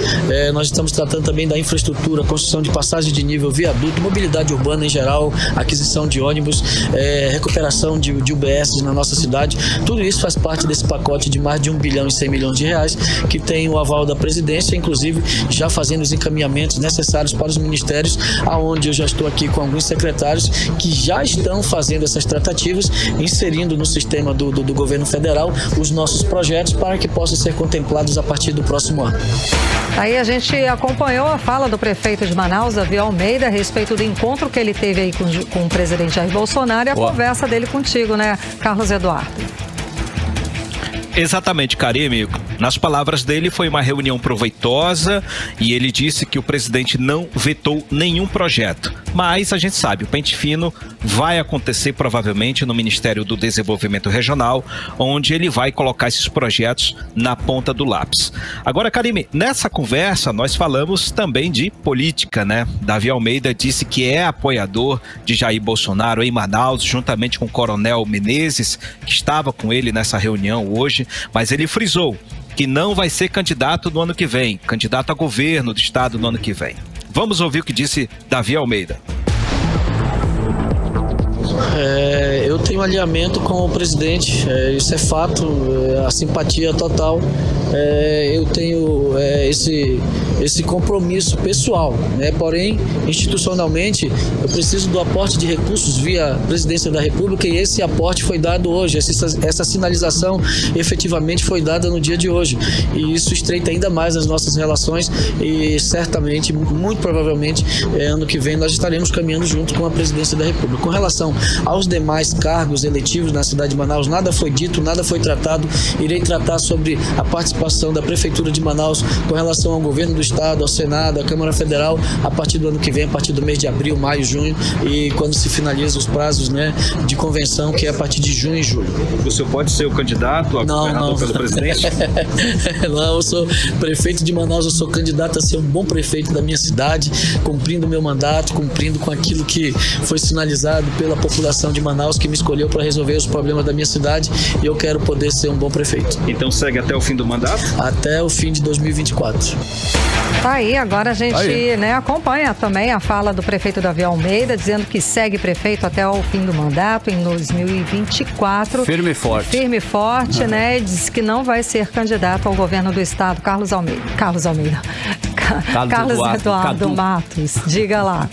Nós estamos tratando também da infraestrutura, construção de passagem de nível, viaduto, mobilidade urbana em geral, aquisição de ônibus, recuperação de UBS na nossa cidade. Tudo isso faz parte desse pacote de mais de 1 bilhão e 100 milhões de reais, que tem o aval da presidência, inclusive já fazendo os encaminhamentos necessários para os ministérios, aonde eu já estou aqui com alguns secretários que já estão fazendo essas tratativas, inserindo no sistema do governo federal os nossos projetos para que possam ser contemplados a partir do próximo ano. Aí a gente acompanhou a fala do prefeito de Manaus, Davi Almeida, a respeito do encontro que ele teve aí com o presidente Jair Bolsonaro e a conversa dele contigo, né, Carlos Eduardo? Exatamente, Karime. Nas palavras dele, foi uma reunião proveitosa e ele disse que o presidente não vetou nenhum projeto. Mas a gente sabe, o pente fino vai acontecer provavelmente no Ministério do Desenvolvimento Regional, onde ele vai colocar esses projetos na ponta do lápis. Agora, Karime, nessa conversa nós falamos também de política, né? Davi Almeida disse que é apoiador de Jair Bolsonaro em Manaus, juntamente com o Coronel Menezes, que estava com ele nessa reunião hoje, mas ele frisou que não vai ser candidato no ano que vem, candidato a governo do estado no ano que vem. Vamos ouvir o que disse Davi Almeida. Eu tenho alinhamento com o presidente, isso é fato, a simpatia total. Eu tenho esse compromisso pessoal, né? Porém, institucionalmente, eu preciso do aporte de recursos via Presidência da República e esse aporte foi dado hoje, essa sinalização efetivamente foi dada no dia de hoje. E isso estreita ainda mais as nossas relações e certamente, muito provavelmente, ano que vem nós estaremos caminhando junto com a Presidência da República. Com relação aos demais cargos eletivos na cidade de Manaus, nada foi dito, nada foi tratado. Irei tratar sobre a participação da Prefeitura de Manaus com relação ao governo do estado, ao Senado, à Câmara Federal, a partir do ano que vem, a partir do mês de abril, maio, junho, e quando se finaliza os prazos, né, de convenção, que é a partir de junho e julho. O senhor pode ser o candidato a governador pelo presidente? Não, eu sou prefeito de Manaus, eu sou candidato a ser um bom prefeito da minha cidade, cumprindo o meu mandato, cumprindo com aquilo que foi sinalizado pela população de Manaus, que me escolheu para resolver os problemas da minha cidade, e eu quero poder ser um bom prefeito. Então segue até o fim do mandato? Até o fim de 2024. Tá aí, agora a gente acompanha também a fala do prefeito Davi Almeida, dizendo que segue prefeito até o fim do mandato, em 2024. Firme e forte. Firme e forte, né? E diz que não vai ser candidato ao governo do estado. Carlos Eduardo Matos, diga lá.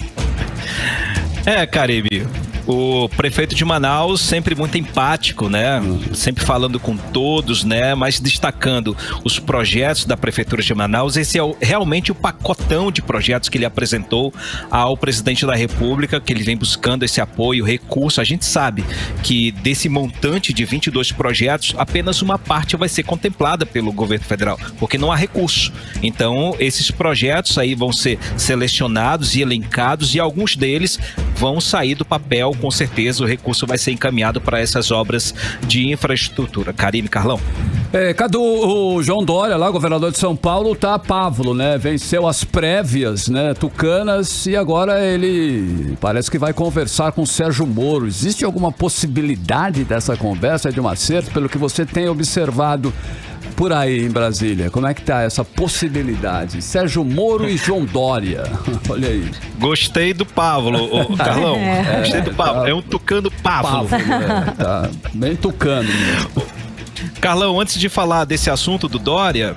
Karime, o prefeito de Manaus sempre muito empático, né? Sempre falando com todos, né? Mas destacando os projetos da Prefeitura de Manaus. Esse é realmente o pacotão de projetos que ele apresentou ao presidente da República, que ele vem buscando esse apoio, recurso. A gente sabe que desse montante de 22 projetos, apenas uma parte vai ser contemplada pelo governo federal, porque não há recurso. Então, esses projetos aí vão ser selecionados e elencados e alguns deles vão sair do papel. Com certeza o recurso vai ser encaminhado para essas obras de infraestrutura. Karime, Carlão. Cadu, o João Dória, lá, governador de São Paulo, tá pávolo, né? Venceu as prévias, né, tucanas, e agora ele parece que vai conversar com o Sérgio Moro. Existe alguma possibilidade dessa conversa, de um acerto, pelo que você tem observado por aí em Brasília? Como é que tá essa possibilidade? Sérgio Moro e João Dória. Olha aí. Gostei do Pávolo, Carlão. Gostei do Pávolo. É um tucano Pávolo. Tá bem tucano mesmo. Carlão, antes de falar desse assunto do Dória,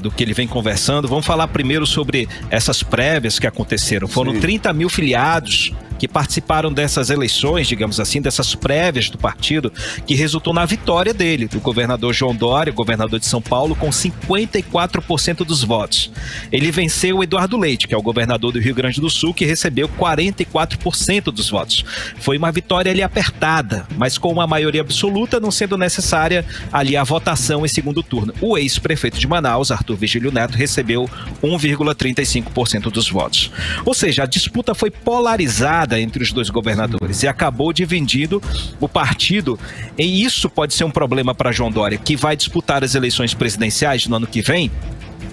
do que ele vem conversando, vamos falar primeiro sobre essas prévias que aconteceram. Foram 30 mil filiados que participaram dessas eleições, digamos assim, dessas prévias do partido, que resultou na vitória dele, do governador João Dória, governador de São Paulo, com 54% dos votos. Ele venceu o Eduardo Leite, que é o governador do Rio Grande do Sul, que recebeu 44% dos votos. Foi uma vitória ali apertada, mas com uma maioria absoluta, não sendo necessária ali a votação em segundo turno. O ex-prefeito de Manaus, Arthur Vigílio Neto, recebeu 1,35% dos votos. Ou seja, a disputa foi polarizada entre os dois governadores e acabou dividindo o partido, e isso pode ser um problema para João Dória, que vai disputar as eleições presidenciais no ano que vem,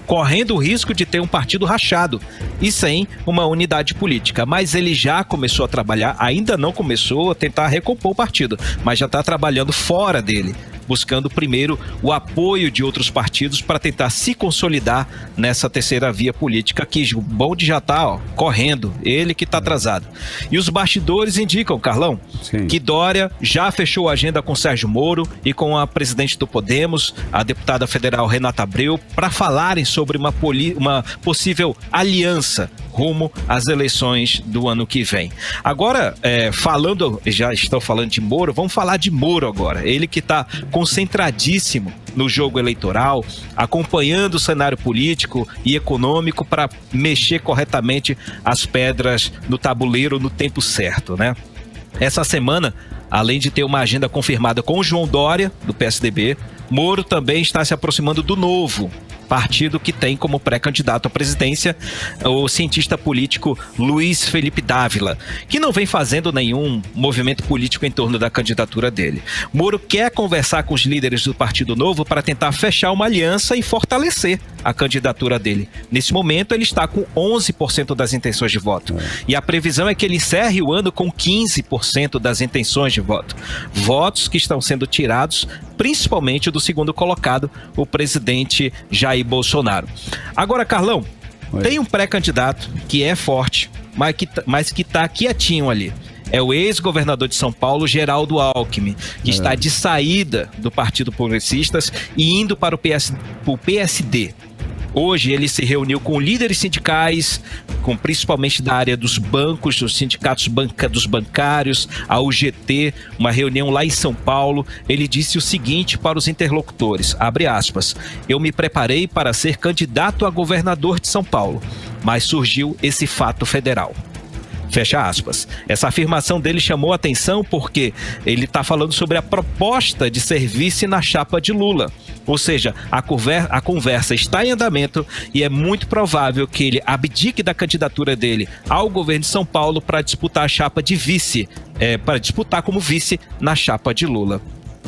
correndo o risco de ter um partido rachado e sem uma unidade política. Mas ele já começou a trabalhar, ainda não começou a tentar recompor o partido, mas já está trabalhando fora dele, buscando primeiro o apoio de outros partidos para tentar se consolidar nessa terceira via política que o bonde já está correndo, ele que está atrasado. E os bastidores indicam, Carlão, que Dória já fechou a agenda com Sérgio Moro e com a presidente do Podemos, a deputada federal Renata Abreu, para falarem sobre uma possível aliança rumo às eleições do ano que vem. Agora, já estou falando de Moro, vamos falar de Moro agora. Ele que está concentradíssimo no jogo eleitoral, acompanhando o cenário político e econômico para mexer corretamente as pedras no tabuleiro no tempo certo, né? Essa semana, além de ter uma agenda confirmada com o João Dória, do PSDB, Moro também está se aproximando do Novo, partido que tem como pré-candidato à presidência o cientista político Luiz Felipe Dávila, que não vem fazendo nenhum movimento político em torno da candidatura dele. Moro quer conversar com os líderes do Partido Novo para tentar fechar uma aliança e fortalecer a candidatura dele. Nesse momento, ele está com 11% das intenções de voto. E a previsão é que ele encerre o ano com 15% das intenções de voto. Votos que estão sendo tirados principalmente do segundo colocado, o presidente Jair Bolsonaro. Agora, Carlão, tem um pré-candidato que é forte, mas que está quietinho ali. É o ex-governador de São Paulo, Geraldo Alckmin, que está de saída do Partido Progressistas e indo para o PSD. Hoje ele se reuniu com líderes sindicais, principalmente da área dos bancos, dos sindicatos dos bancários, a UGT, uma reunião lá em São Paulo. Ele disse o seguinte para os interlocutores, abre aspas, eu me preparei para ser candidato a governador de São Paulo, mas surgiu esse fato federal. Fecha aspas. Essa afirmação dele chamou a atenção porque ele está falando sobre a proposta de ser vice na chapa de Lula. Ou seja, a conversa está em andamento e é muito provável que ele abdique da candidatura dele ao governo de São Paulo para disputar a chapa de vice, para disputar como vice na chapa de Lula.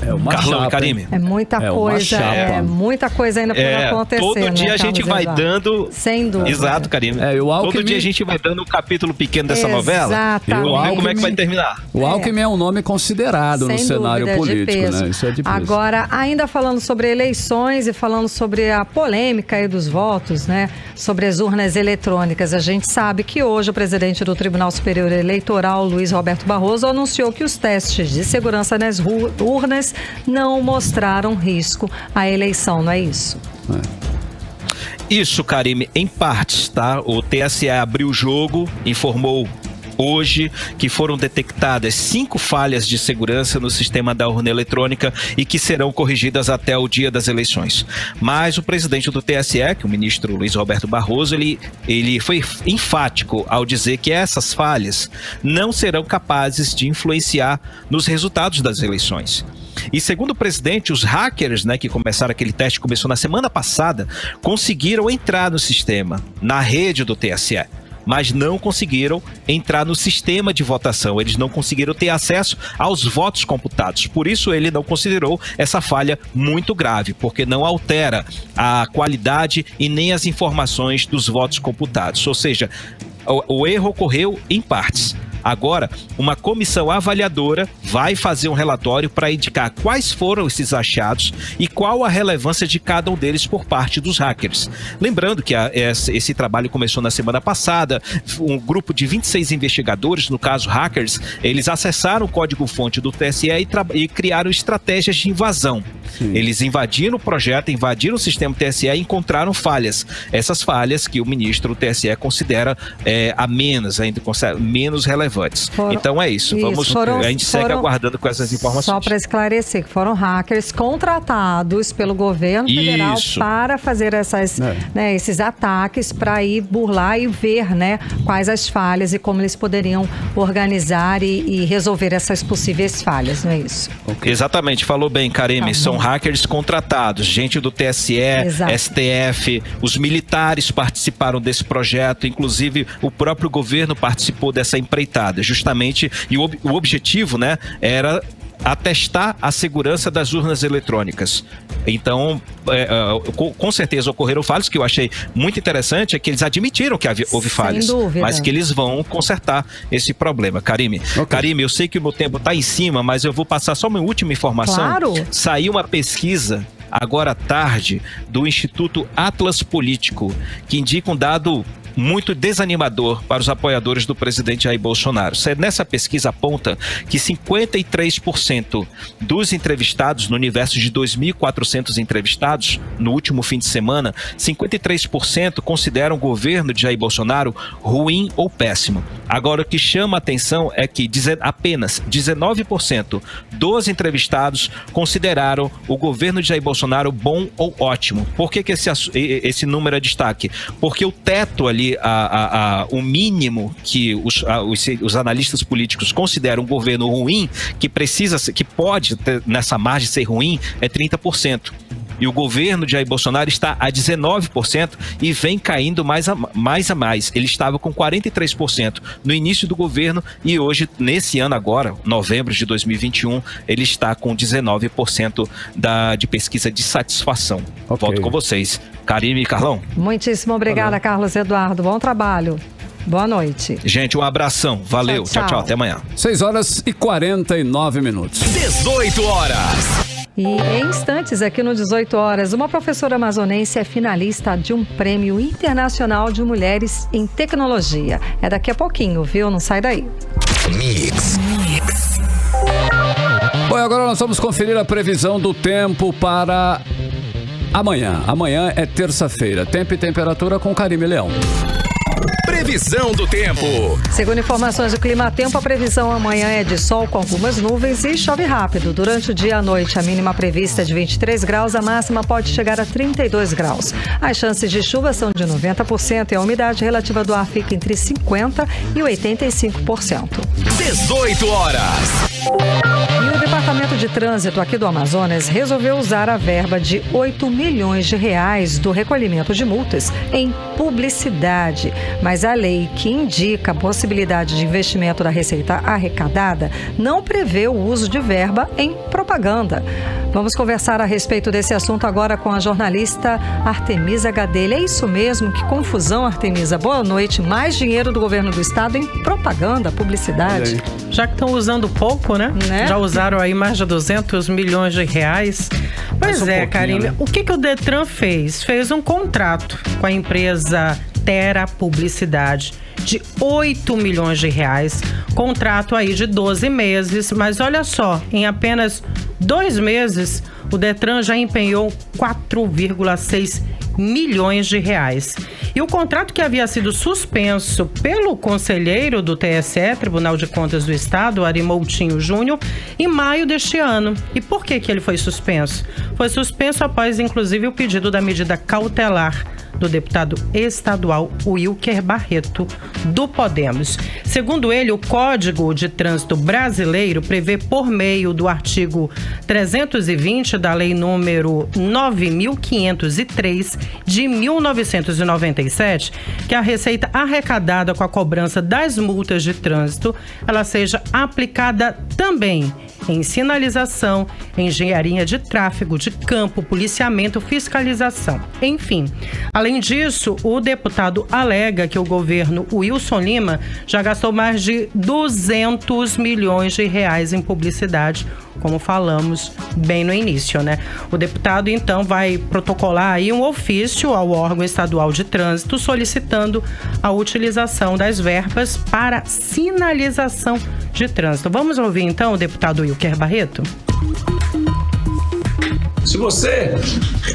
É uma Carlão chapa, e Karime. É muita coisa, muita coisa ainda por acontecer. Todo dia a gente vai dando. Sem dúvida. Exato, Karime. Todo dia a gente vai dando um capítulo pequeno dessa novela. Exatamente. E vamos ver como é que vai terminar. O Alckmin é um nome considerado no cenário político, né? Isso é de peso. Agora, ainda falando sobre eleições e falando sobre a polêmica aí dos votos, né? Sobre as urnas eletrônicas. A gente sabe que hoje o presidente do Tribunal Superior Eleitoral, Luiz Roberto Barroso, anunciou que os testes de segurança nas urnas não mostraram risco à eleição, não é isso? Isso, Karime, em partes, tá? O TSE abriu o jogo, informou hoje que foram detectadas 5 falhas de segurança no sistema da urna eletrônica e que serão corrigidas até o dia das eleições. Mas o presidente do TSE, que é o ministro Luiz Roberto Barroso, ele foi enfático ao dizer que essas falhas não serão capazes de influenciar nos resultados das eleições. E segundo o presidente, os hackers, né, que começaram aquele teste, começou na semana passada, conseguiram entrar no sistema, na rede do TSE. Mas não conseguiram entrar no sistema de votação, eles não conseguiram ter acesso aos votos computados. Por isso ele não considerou essa falha muito grave, porque não altera a qualidade e nem as informações dos votos computados. Ou seja, o erro ocorreu em partes. Agora, uma comissão avaliadora vai fazer um relatório para indicar quais foram esses achados e qual a relevância de cada um deles por parte dos hackers. Lembrando que esse trabalho começou na semana passada, um grupo de 26 investigadores, no caso hackers, eles acessaram o código-fonte do TSE e criaram estratégias de invasão. Eles invadiram o projeto, invadiram o sistema TSE e encontraram falhas. Essas falhas que o ministro do TSE considera menos relevantes. Então é isso. A gente segue aguardando com essas informações. Só para esclarecer, que foram hackers contratados pelo governo federal para fazer esses ataques, para ir burlar e ver, né, quais as falhas e como eles poderiam organizar e resolver essas possíveis falhas, não é isso? Exatamente, falou bem, Karime. São hackers contratados, gente do TSE, STF, os militares participaram desse projeto, inclusive o próprio governo participou dessa empreitada, justamente, e o objetivo, né, era atestar a segurança das urnas eletrônicas. Então, com certeza ocorreram falhas, que eu achei muito interessante, é que eles admitiram que houve falhas, mas que eles vão consertar esse problema. Karime, Karime, eu sei que o meu tempo está em cima, mas eu vou passar só uma última informação. Claro. Saiu uma pesquisa agora à tarde do Instituto Atlas Político, que indica um dado muito desanimador para os apoiadores do presidente Jair Bolsonaro. Nessa pesquisa aponta que 53% dos entrevistados, no universo de 2.400 entrevistados, no último fim de semana, 53% consideram o governo de Jair Bolsonaro ruim ou péssimo. Agora, o que chama a atenção é que apenas 19% dos entrevistados consideraram o governo de Jair Bolsonaro bom ou ótimo. Por que esse número é destaque? Porque o teto ali, o mínimo que os analistas políticos consideram um governo ruim, que pode ter, nessa margem ser ruim, é 30%. E o governo de Jair Bolsonaro está a 19% e vem caindo mais a mais. Ele estava com 43% no início do governo e hoje, nesse ano agora, novembro de 2021, ele está com 19% de pesquisa de satisfação. Volto com vocês. Karime e Carlão. Muitíssimo obrigada, Carlos Eduardo. Bom trabalho. Boa noite. Gente, um abração. Valeu. Tchau. Até amanhã. 6h49. 18 horas. E em instantes, aqui no 18 horas, uma professora amazonense é finalista de um prêmio internacional de mulheres em tecnologia. É daqui a pouquinho, viu? Não sai daí. Mix. Bom, agora nós vamos conferir a previsão do tempo para amanhã. Amanhã é terça-feira. Tempo e temperatura com Karime Leão. Previsão do tempo. Segundo informações do Climatempo, a previsão amanhã é de sol com algumas nuvens e chove rápido. Durante o dia e a noite, a mínima prevista é de 23 graus, a máxima pode chegar a 32 graus. As chances de chuva são de 90% e a umidade relativa do ar fica entre 50% e 85%. 18 horas. E o Departamento de Trânsito aqui do Amazonas resolveu usar a verba de R$8 milhões do recolhimento de multas em publicidade. Mas a lei que indica a possibilidade de investimento da receita arrecadada não prevê o uso de verba em propaganda. Vamos conversar a respeito desse assunto agora com a jornalista Artemisa Gadelha. É isso mesmo? Que confusão, Artemisa. Boa noite. Mais dinheiro do governo do estado em propaganda, publicidade. Já que estão usando pouco, né? Já usaram aí mais de R$200 milhões. Pois é, Karime. O que o Detran fez? Fez um contrato com a empresa Terra Publicidade de R$8 milhões. Contrato aí de 12 meses. Mas olha só, em apenas 2 meses, o Detran já empenhou R$4,6 milhões. E o contrato, que havia sido suspenso pelo conselheiro do TSE, Tribunal de Contas do Estado, Ari Moutinho Júnior, em maio deste ano. E por que ele foi suspenso? Foi suspenso após, inclusive, o pedido da medida cautelar do deputado estadual Wilker Barreto, do Podemos. Segundo ele, o Código de Trânsito Brasileiro prevê, por meio do artigo 320 da Lei número 9.503 de 1997, que a receita arrecadada com a cobrança das multas de trânsito, ela seja aplicada também em sinalização, engenharia de tráfego, de campo, policiamento, fiscalização. Enfim, além disso, o deputado alega que o governo Wilson Lima já gastou mais de R$200 milhões em publicidade, como falamos bem no início, né? O deputado, então, vai protocolar aí um ofício ao órgão estadual de trânsito solicitando a utilização das verbas para sinalização de trânsito. Vamos ouvir, então, o deputado Wilker Barreto? Se você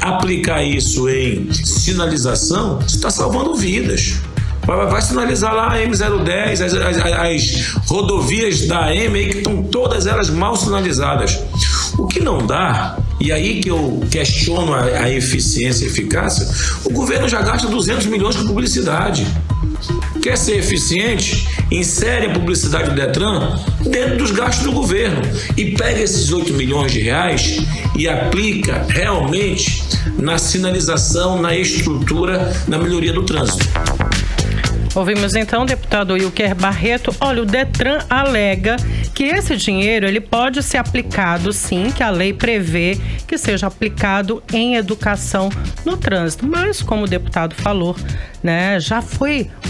aplicar isso em sinalização, você está salvando vidas. Vai sinalizar lá a M010, as rodovias da AM que estão todas elas mal sinalizadas. O que não dá, e aí que eu questiono a eficiência e eficácia, o governo já gasta R$200 milhões com publicidade. Quer ser eficiente? Insere a publicidade do Detran dentro dos gastos do governo e pega esses R$8 milhões e aplica realmente na sinalização, na estrutura, na melhoria do trânsito. Ouvimos então o deputado Wilker Barreto. Olha, o Detran alega que que esse dinheiro ele pode ser aplicado, sim, que a lei prevê que seja aplicado em educação no trânsito. Mas, como o deputado falou, né,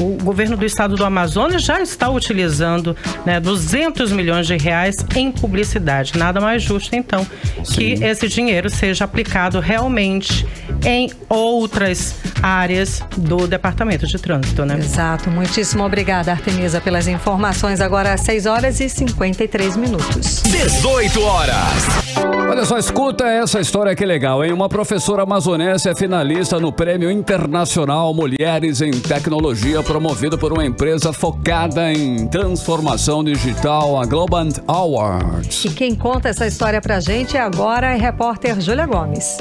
o governo do estado do Amazonas já está utilizando, né, 200 milhões de reais em publicidade. Nada mais justo, então, que esse dinheiro seja aplicado realmente em outras áreas do Departamento de Trânsito, né? Exato. Muitíssimo obrigada, Artemisa, pelas informações. Agora, 6h53. 18 horas. Olha só, escuta essa história que legal, hein? Uma professora amazonense é finalista no Prêmio Internacional Mulheres em Tecnologia, promovido por uma empresa focada em transformação digital, a Globant Awards. E quem conta essa história pra gente é agora a repórter Júlia Gomes.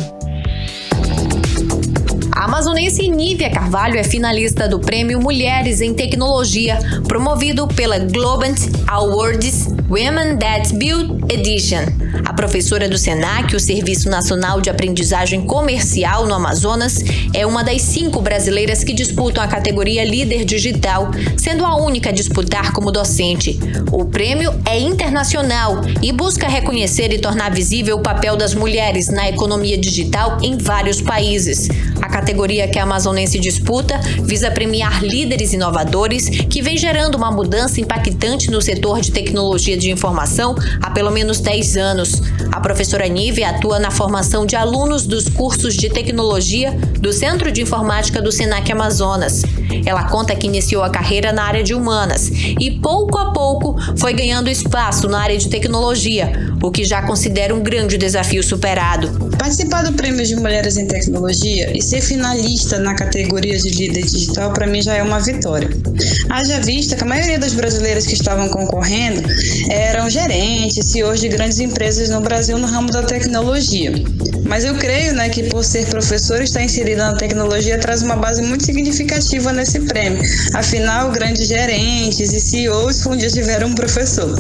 A amazonense Nívia Carvalho é finalista do Prêmio Mulheres em Tecnologia, promovido pela Globant Awards Women That Build Edition. A professora do SENAC, o Serviço Nacional de Aprendizagem Comercial no Amazonas, é uma das 5 brasileiras que disputam a categoria Líder Digital, sendo a única a disputar como docente. O prêmio é internacional e busca reconhecer e tornar visível o papel das mulheres na economia digital em vários países. A categoria que a amazonense disputa visa premiar líderes inovadores que vem gerando uma mudança impactante no setor de tecnologia de informação há pelo menos 10 anos. A professora Nívia atua na formação de alunos dos cursos de tecnologia do Centro de Informática do SENAC Amazonas. Ela conta que iniciou a carreira na área de humanas e, pouco a pouco, foi ganhando espaço na área de tecnologia, o que já considera um grande desafio superado. Participar do Prêmio de Mulheres em Tecnologia e ser finalista na categoria de líder digital, para mim, já é uma vitória. Haja vista que a maioria das brasileiras que estavam concorrendo eram gerentes, CEOs de grandes empresas no Brasil no ramo da tecnologia. Mas eu creio, né, que por ser professora, estar inserida na tecnologia traz uma base muito significativa nesse prêmio. Afinal, grandes gerentes e CEOs um dia tiveram um professor.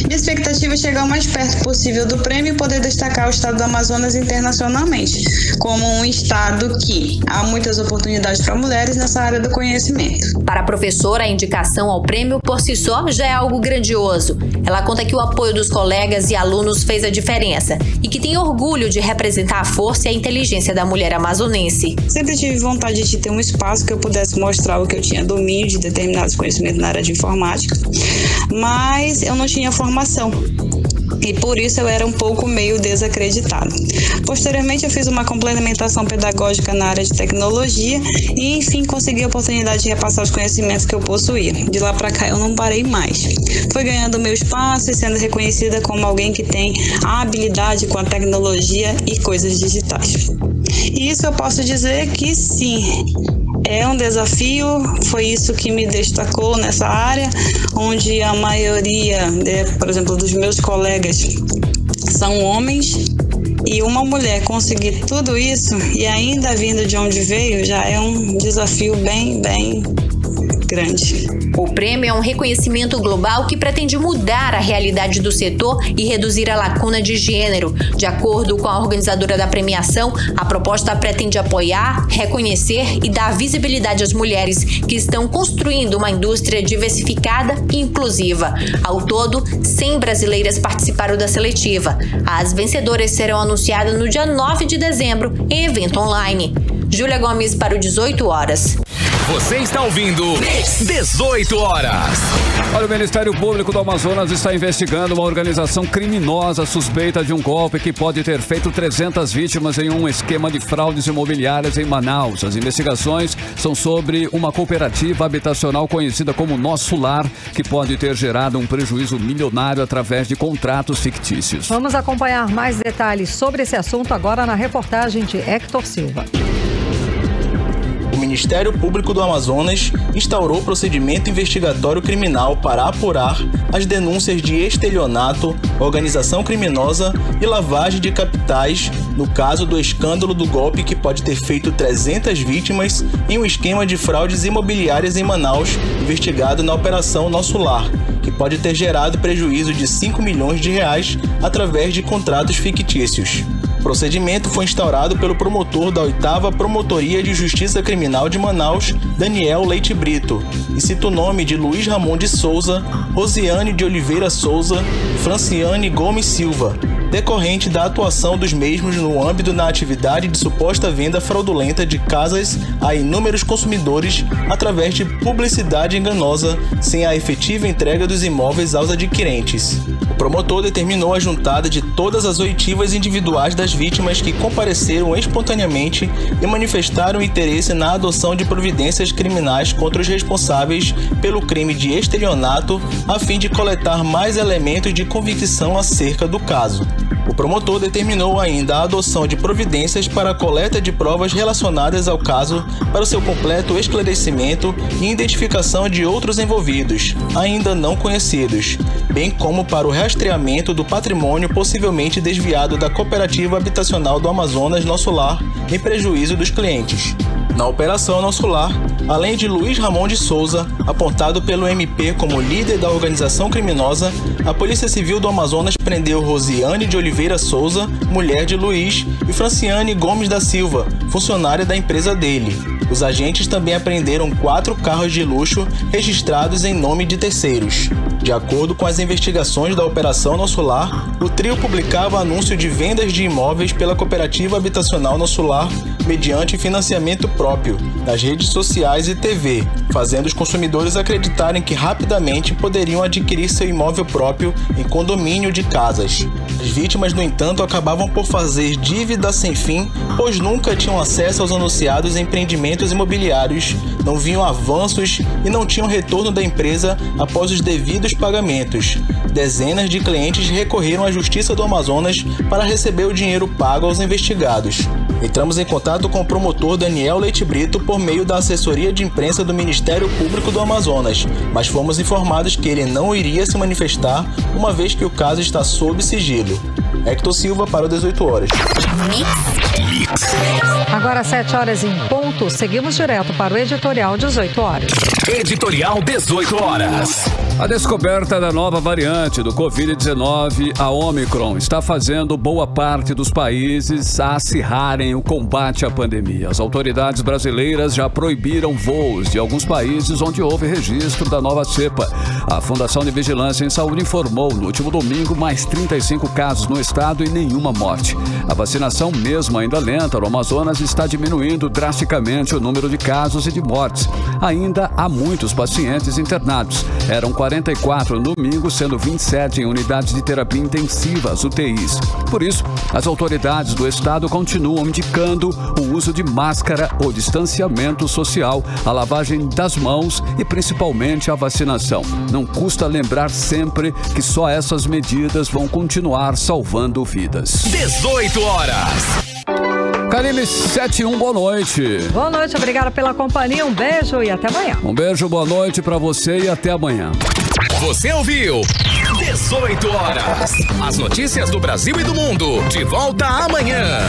Minha expectativa é chegar o mais perto possível do prêmio e poder destacar o estado do Amazonas internacionalmente, como um estado que há muitas oportunidades para mulheres nessa área do conhecimento. Para a professora, a indicação ao prêmio por si só já é algo grandioso. Ela conta que o apoio dos colegas e alunos fez a diferença e que tem orgulho de representar a força e a inteligência da mulher amazonense. Sempre tive vontade de ter um espaço que eu pudesse mostrar o que eu tinha domínio de determinados conhecimentos na área de informática, mas eu não tinha formação. E por isso eu era um pouco meio desacreditada. Posteriormente eu fiz uma complementação pedagógica na área de tecnologia e enfim consegui a oportunidade de repassar os conhecimentos que eu possuía. De lá para cá eu não parei mais. Fui ganhando meu espaço e sendo reconhecida como alguém que tem a habilidade com a tecnologia e coisas digitais. E isso eu posso dizer que sim, é um desafio, foi isso que me destacou nessa área, onde a maioria, por exemplo, dos meus colegas são homens, e uma mulher conseguir tudo isso e ainda vindo de onde veio já é um desafio bem grande. O prêmio é um reconhecimento global que pretende mudar a realidade do setor e reduzir a lacuna de gênero. De acordo com a organizadora da premiação, a proposta pretende apoiar, reconhecer e dar visibilidade às mulheres que estão construindo uma indústria diversificada e inclusiva. Ao todo, 100 brasileiras participaram da seletiva. As vencedoras serão anunciadas no dia 9 de dezembro em evento online. Júlia Gomes para o 18 horas. Você está ouvindo 18 horas. Olha, o Ministério Público do Amazonas está investigando uma organização criminosa suspeita de um golpe que pode ter feito 300 vítimas em um esquema de fraudes imobiliárias em Manaus. As investigações são sobre uma cooperativa habitacional conhecida como Nosso Lar, que pode ter gerado um prejuízo milionário através de contratos fictícios. Vamos acompanhar mais detalhes sobre esse assunto agora na reportagem de Hector Silva. O Ministério Público do Amazonas instaurou procedimento investigatório criminal para apurar as denúncias de estelionato, organização criminosa e lavagem de capitais no caso do escândalo do golpe que pode ter feito 300 vítimas em um esquema de fraudes imobiliárias em Manaus, investigado na Operação Nosso Lar, que pode ter gerado prejuízo de 5 milhões de reais através de contratos fictícios. procedimento foi instaurado pelo promotor da 8ª Promotoria de Justiça Criminal de Manaus, Daniel Leite Brito, e cita o nome de Luiz Ramon de Souza, Rosiane de Oliveira Souza e Franciane Gomes Silva, decorrente da atuação dos mesmos no âmbito da atividade de suposta venda fraudulenta de casas a inúmeros consumidores através de publicidade enganosa, sem a efetiva entrega dos imóveis aos adquirentes. O promotor determinou a juntada de todas as oitivas individuais das vítimas que compareceram espontaneamente e manifestaram interesse na adoção de providências criminais contra os responsáveis pelo crime de estelionato, a fim de coletar mais elementos de convicção acerca do caso. O promotor determinou ainda a adoção de providências para a coleta de provas relacionadas ao caso para o seu completo esclarecimento e identificação de outros envolvidos, ainda não conhecidos, bem como para o rastreamento do patrimônio possivelmente desviado da Cooperativa Habitacional do Amazonas Nosso Lar, em prejuízo dos clientes. Na Operação Nosso Lar, além de Luiz Ramon de Souza, apontado pelo MP como líder da organização criminosa, a Polícia Civil do Amazonas prendeu Rosiane de Oliveira Souza, mulher de Luiz, e Franciane Gomes da Silva, funcionária da empresa dele. Os agentes também apreenderam 4 carros de luxo registrados em nome de terceiros. De acordo com as investigações da Operação Nosso Lar, o trio publicava anúncio de vendas de imóveis pela Cooperativa Habitacional Nosso Lar mediante financiamento próprio, nas redes sociais e TV, fazendo os consumidores acreditarem que rapidamente poderiam adquirir seu imóvel próprio em condomínio de casas. As vítimas, no entanto, acabavam por fazer dívida sem fim, pois nunca tinham acesso aos anunciados empreendimentos imobiliários, não viam avanços e não tinham retorno da empresa após os devidos pagamentos. Dezenas de clientes recorreram à Justiça do Amazonas para receber o dinheiro pago aos investigados. Entramos em contato com o promotor Daniel Leite Brito por meio da assessoria de imprensa do Ministério Público do Amazonas, mas fomos informados que ele não iria se manifestar, uma vez que o caso está sob sigilo. Hector Silva para o 18 horas. Agora 7 horas em ponto, seguimos direto para o editorial 18 horas. Editorial 18 horas. A descoberta da nova variante do Covid-19, a Omicron, está fazendo boa parte dos países acirrarem o combate à pandemia. As autoridades brasileiras já proibiram voos de alguns países onde houve registro da nova cepa. A Fundação de Vigilância em Saúde informou no último domingo mais 35 casos no estado e nenhuma morte. A vacinação, mesmo ainda lenta, no Amazonas está diminuindo drasticamente o número de casos e de mortes. Ainda há muitos pacientes internados. Eram 44 no domingo, sendo 27 em unidades de terapia intensiva, as UTIs. Por isso, as autoridades do estado continuam indicando o uso de máscara, o distanciamento social, a lavagem das mãos e principalmente a vacinação. Não custa lembrar sempre que só essas medidas vão continuar salvando vidas. 18 horas. Karine 71, boa noite. Boa noite, obrigada pela companhia, um beijo e até amanhã. Um beijo, boa noite pra você e até amanhã. Você ouviu 18 horas. As notícias do Brasil e do mundo. De volta amanhã.